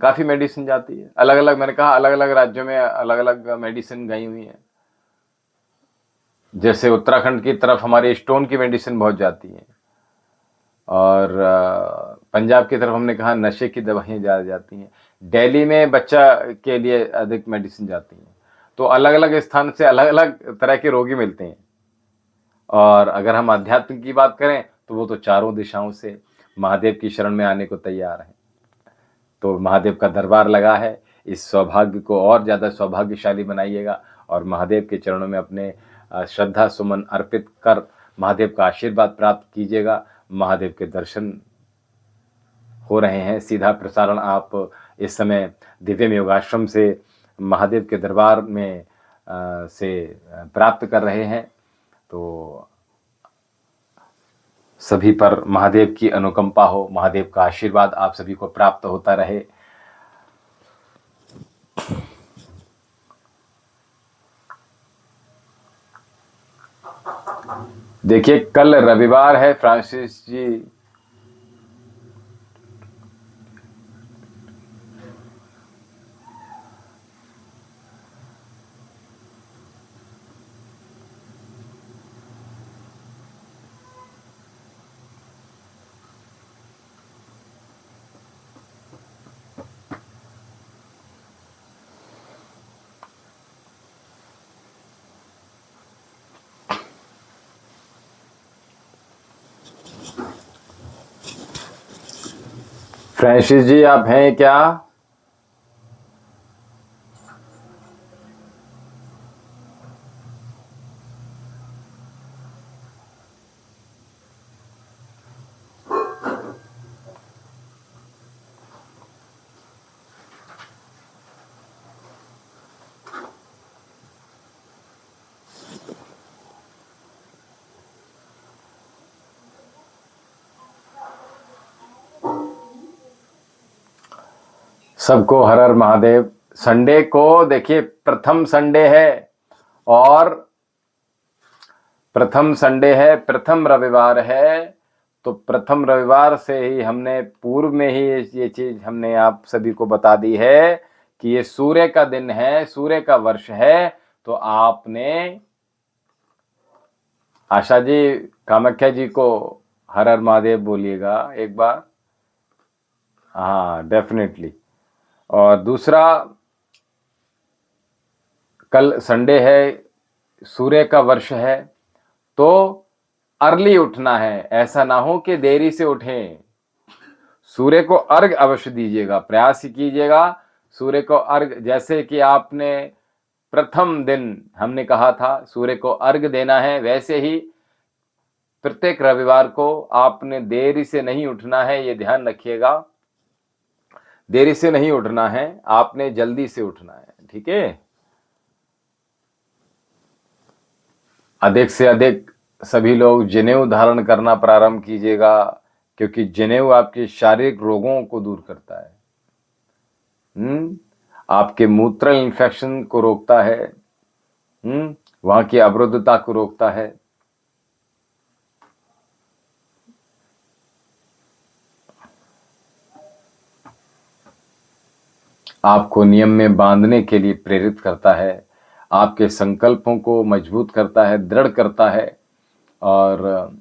काफ़ी मेडिसिन जाती है। अलग अलग, मैंने कहा अलग अलग राज्यों में अलग अलग मेडिसिन गई हुई है। जैसे उत्तराखंड की तरफ हमारी स्टोन की मेडिसिन बहुत जाती है, और पंजाब की तरफ हमने कहा नशे की दवाइयाँ ज़्यादा जाती हैं। दिल्ली में बच्चा के लिए अधिक मेडिसिन जाती हैं। तो अलग अलग स्थान से अलग अलग तरह के रोगी मिलते हैं। और अगर हम अध्यात्म की बात करें तो वो तो चारों दिशाओं से महादेव की शरण में आने को तैयार हैं। तो महादेव का दरबार लगा है, इस सौभाग्य को और ज़्यादा सौभाग्यशाली बनाइएगा और महादेव के चरणों में अपने श्रद्धा सुमन अर्पित कर महादेव का आशीर्वाद प्राप्त कीजिएगा। महादेव के दर्शन हो रहे हैं, सीधा प्रसारण आप इस समय दिव्यम योगाश्रम से महादेव के दरबार में से प्राप्त कर रहे हैं। तो सभी पर महादेव की अनुकंपा हो, महादेव का आशीर्वाद आप सभी को प्राप्त होता रहे। देखिए, कल रविवार है फ्रांसिस जी, फ्रांसिस जी आप हैं क्या? सबको हर हर महादेव। संडे को देखिए, प्रथम संडे है और प्रथम संडे है, प्रथम रविवार है। तो प्रथम रविवार से ही हमने पूर्व में ही ये चीज हमने आप सभी को बता दी है कि ये सूर्य का दिन है, सूर्य का वर्ष है। तो आपने आशा जी, कामाख्या जी को हर हर महादेव बोलिएगा एक बार। हाँ, डेफिनेटली। और दूसरा, कल संडे है, सूर्य का वर्ष है, तो अर्ली उठना है। ऐसा ना हो कि देरी से उठें। सूर्य को अर्घ अवश्य दीजिएगा, प्रयास कीजिएगा सूर्य को अर्घ। जैसे कि आपने प्रथम दिन हमने कहा था सूर्य को अर्घ देना है, वैसे ही प्रत्येक रविवार को आपने देरी से नहीं उठना है। ये ध्यान रखिएगा, देरी से नहीं उठना है, आपने जल्दी से उठना है। ठीक है। अधिक से अधिक सभी लोग जनेऊ धारण करना प्रारंभ कीजिएगा, क्योंकि जनेऊ आपके शारीरिक रोगों को दूर करता है, आपके मूत्र इन्फेक्शन को रोकता है, वहाँ की अवरुद्धता को रोकता है। आपको नियम में बांधने के लिए प्रेरित करता है, आपके संकल्पों को मजबूत करता है, दृढ़ करता है। और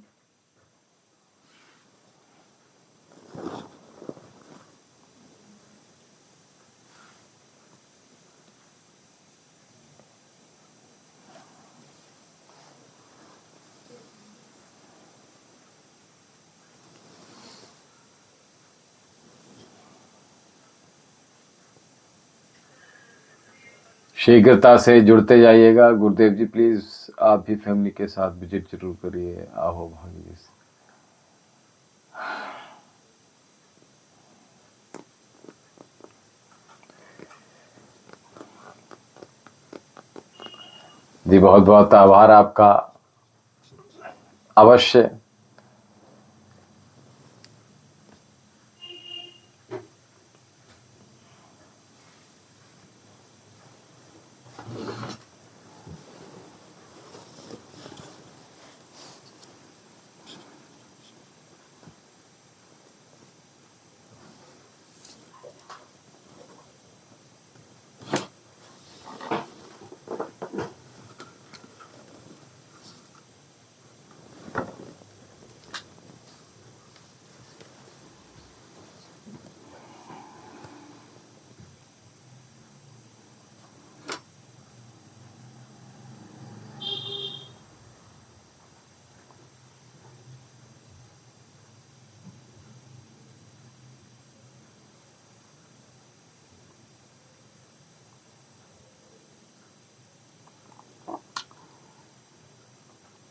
शीघ्रता से जुड़ते जाइएगा। गुरुदेव जी प्लीज आप भी फैमिली के साथ विजिट जरूर करिए। आओ भागी जी, बहुत बहुत आभार आपका। अवश्य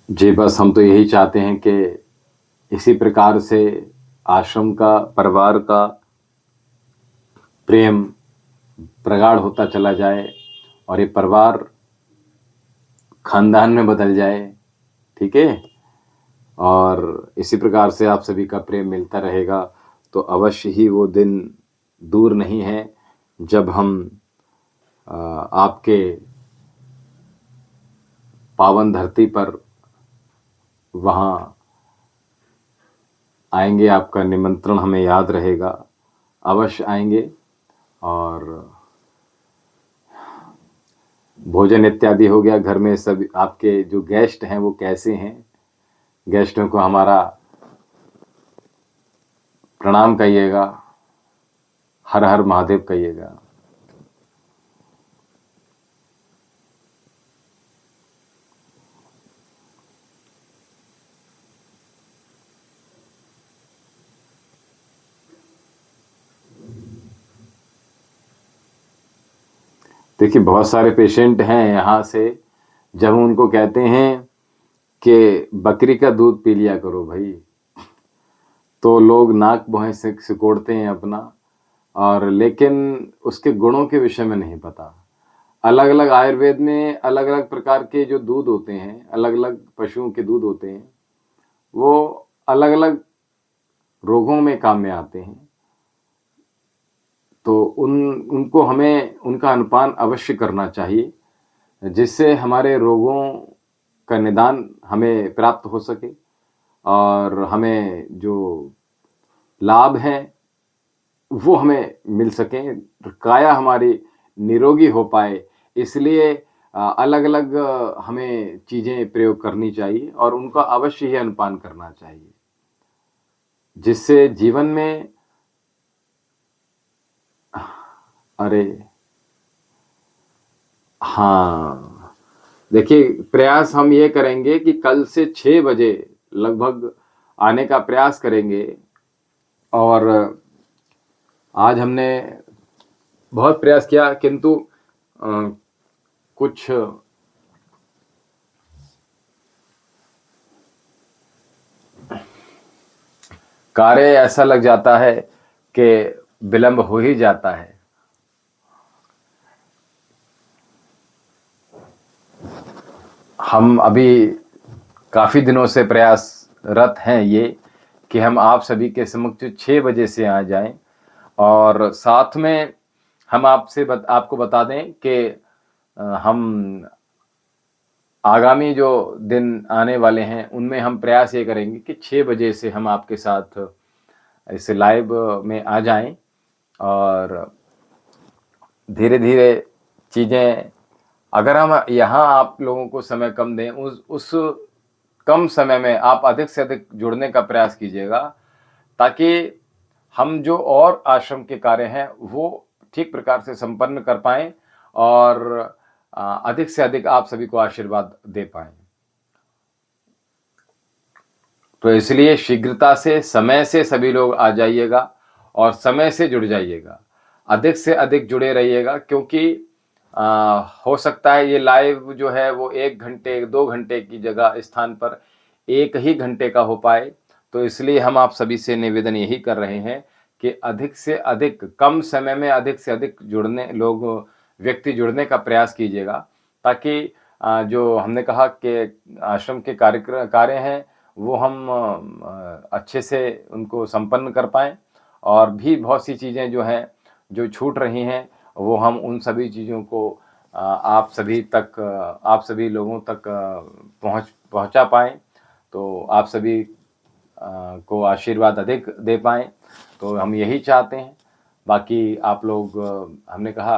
जी, बस हम तो यही चाहते हैं कि इसी प्रकार से आश्रम का, परिवार का प्रेम प्रगाढ़ होता चला जाए और ये परिवार खानदान में बदल जाए। ठीक है, और इसी प्रकार से आप सभी का प्रेम मिलता रहेगा तो अवश्य ही वो दिन दूर नहीं है जब हम आपके पावन धरती पर वहाँ आएंगे। आपका निमंत्रण हमें याद रहेगा, अवश्य आएंगे। और भोजन इत्यादि हो गया घर में। सब आपके जो गेस्ट हैं वो कैसे हैं, गेस्टों को हमारा प्रणाम कहिएगा, हर हर महादेव कहिएगा। देखिए, बहुत सारे पेशेंट हैं यहाँ से, जब उनको कहते हैं कि बकरी का दूध पी लिया करो भाई, तो लोग नाक भौं से सिकोड़ते हैं अपना, और लेकिन उसके गुणों के विषय में नहीं पता। अलग अलग आयुर्वेद में अलग अलग प्रकार के जो दूध होते हैं, अलग अलग पशुओं के दूध होते हैं, वो अलग अलग रोगों में काम में आते हैं। तो उनको हमें उनका अनुपान अवश्य करना चाहिए, जिससे हमारे रोगों का निदान हमें प्राप्त हो सके और हमें जो लाभ हैं वो हमें मिल सकें, काया हमारी निरोगी हो पाए। इसलिए अलग अलग हमें चीज़ें प्रयोग करनी चाहिए और उनका अवश्य ही अनुपान करना चाहिए, जिससे जीवन में अरे हाँ, देखिए, प्रयास हम ये करेंगे कि कल से 6 बजे लगभग आने का प्रयास करेंगे। और आज हमने बहुत प्रयास किया, किंतु कुछ कार्य ऐसा लग जाता है कि विलंब हो ही जाता है। हम अभी काफ़ी दिनों से प्रयासरत हैं ये कि हम आप सभी के समक्ष 6 बजे से आ जाएं, और साथ में हम आपको बता दें कि हम आगामी जो दिन आने वाले हैं उनमें हम प्रयास ये करेंगे कि 6 बजे से हम आपके साथ इस लाइव में आ जाएं और धीरे धीरे चीज़ें, अगर हम यहाँ आप लोगों को समय कम दें, उस कम समय में आप अधिक से अधिक जुड़ने का प्रयास कीजिएगा, ताकि हम जो और आश्रम के कार्य हैं वो ठीक प्रकार से संपन्न कर पाएं और अधिक से अधिक आप सभी को आशीर्वाद दे पाएं। तो इसलिए शीघ्रता से, समय से सभी लोग आ जाइएगा और समय से जुड़ जाइएगा, अधिक से अधिक जुड़े रहिएगा, क्योंकि हो सकता है ये लाइव जो है वो 1 घंटे 2 घंटे की जगह स्थान पर 1 ही घंटे का हो पाए। तो इसलिए हम आप सभी से निवेदन यही कर रहे हैं कि अधिक से अधिक, कम समय में अधिक से अधिक व्यक्ति जुड़ने का प्रयास कीजिएगा, ताकि जो हमने कहा कि आश्रम के कार्य हैं वो हम अच्छे से उनको संपन्न कर पाएँ, और भी बहुत सी चीज़ें जो हैं जो छूट रही हैं वो हम उन सभी चीज़ों को आप सभी लोगों तक पहुंचा पाएँ, तो आप सभी को आशीर्वाद अधिक दे पाएँ, तो हम यही चाहते हैं। बाकी आप लोग, हमने कहा,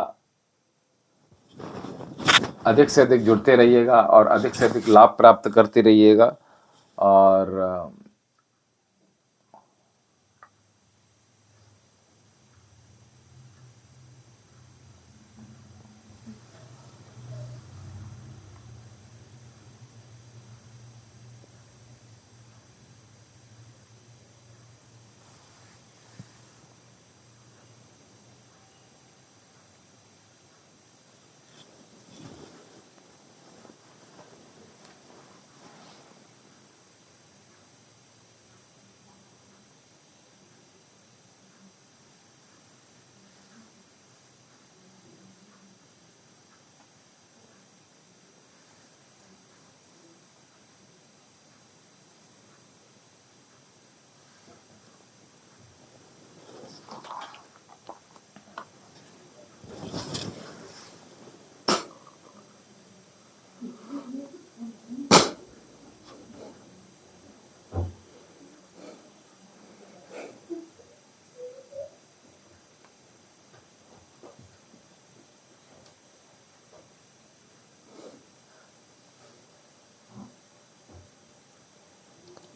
अधिक से अधिक जुड़ते रहिएगा और अधिक से अधिक लाभ प्राप्त करते रहिएगा। और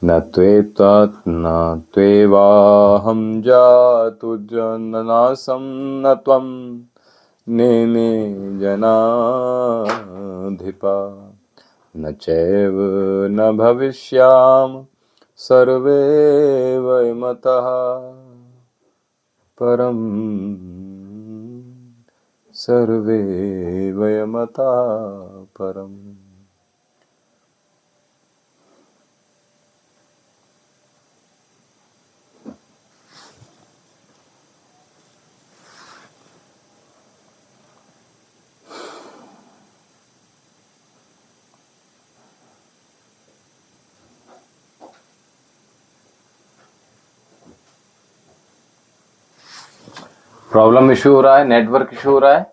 न त्वेत्तत् न त्वेवाहं जातु जननासं न त्वं नेमे जनाधिपा न चैव न भविष्याम सर्वे वयमतः परम सर्वे वयमतः परम। प्रॉब्लम इशू हो रहा है, नेटवर्क इशू हो रहा है।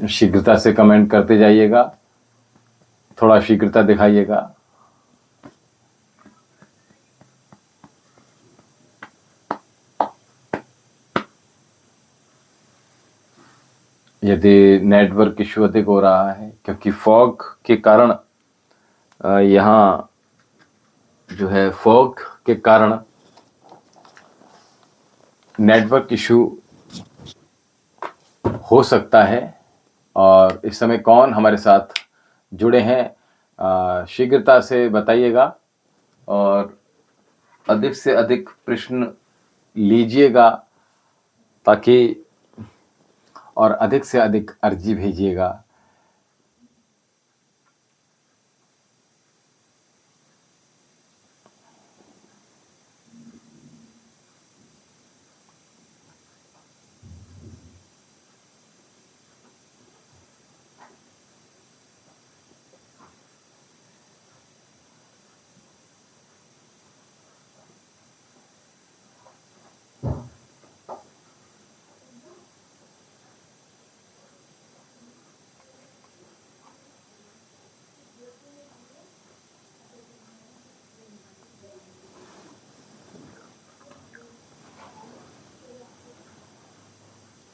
शीघ्रता से कमेंट करते जाइएगा, थोड़ा शीघ्रता दिखाइएगा। यदि नेटवर्क इशू अधिक हो रहा है, क्योंकि फॉग के कारण यहाँ जो है फॉग के कारण नेटवर्क इशू हो सकता है। और इस समय कौन हमारे साथ जुड़े हैं, शीघ्रता से बताइएगा और अधिक से अधिक प्रश्न लीजिएगा, ताकि और अधिक से अधिक अर्जी भेजिएगा।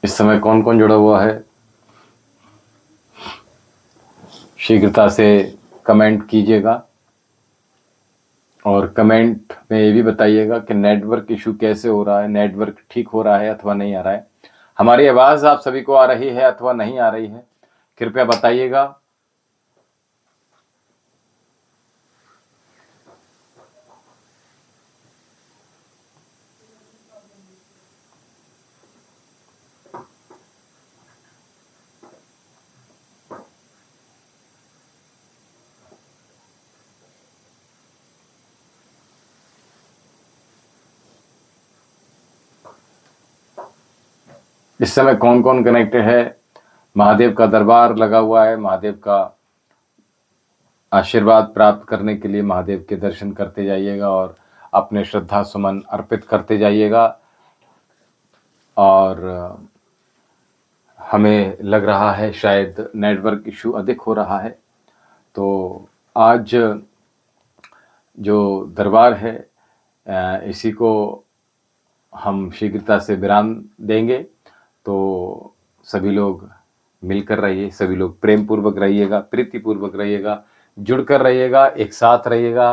इस समय कौन कौन जुड़ा हुआ है, शीघ्रता से कमेंट कीजिएगा और कमेंट में ये भी बताइएगा कि नेटवर्क इशू कैसे हो रहा है, नेटवर्क ठीक हो रहा है अथवा नहीं आ रहा है, हमारी आवाज़ आप सभी को आ रही है अथवा नहीं आ रही है, कृपया बताइएगा। इस समय कौन कौन कनेक्टेड है, महादेव का दरबार लगा हुआ है, महादेव का आशीर्वाद प्राप्त करने के लिए महादेव के दर्शन करते जाइएगा और अपने श्रद्धा सुमन अर्पित करते जाइएगा। और हमें लग रहा है शायद नेटवर्क इशू अधिक हो रहा है, तो आज जो दरबार है इसी को हम शीघ्रता से विराम देंगे। तो सभी लोग मिलकर रहिए, सभी लोग प्रेम पूर्वक रहिएगा, प्रीति पूर्वक रहिएगा, जुड़कर रहिएगा, एक साथ रहिएगा,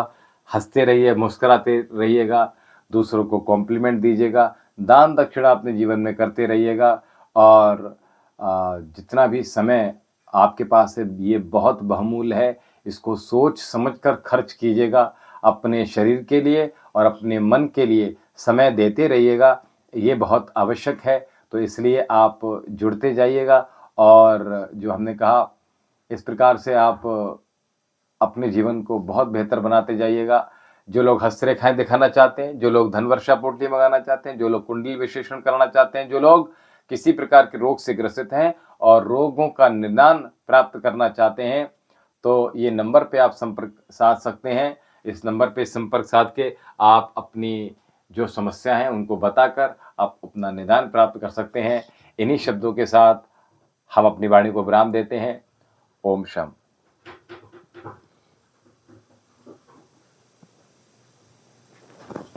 हंसते रहिए, मुस्कुराते रहिएगा, दूसरों को कॉम्प्लीमेंट दीजिएगा, दान दक्षिणा अपने जीवन में करते रहिएगा। और जितना भी समय आपके पास है ये बहुत बहुमूल्य है, इसको सोच समझकर खर्च कीजिएगा, अपने शरीर के लिए और अपने मन के लिए समय देते रहिएगा, ये बहुत आवश्यक है। तो इसलिए आप जुड़ते जाइएगा और जो हमने कहा इस प्रकार से आप अपने जीवन को बहुत बेहतर बनाते जाइएगा। जो लोग हस्तरेखाएं दिखाना चाहते हैं, जो लोग धन वर्षा पोटली मंगाना चाहते हैं, जो लोग कुंडली विश्लेषण कराना चाहते हैं, जो लोग किसी प्रकार के रोग से ग्रसित हैं और रोगों का निदान प्राप्त करना चाहते हैं, तो ये नंबर पे आप संपर्क साध सकते हैं। इस नंबर पे संपर्क साध के आप अपनी जो समस्या हैं उनको बताकर आप अपना निदान प्राप्त कर सकते हैं। इन्हीं शब्दों के साथ हम अपनी वाणी को विराम देते हैं। ओम शम।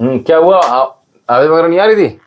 क्या हुआ, आवाज वगैरह नहीं आ रही थी?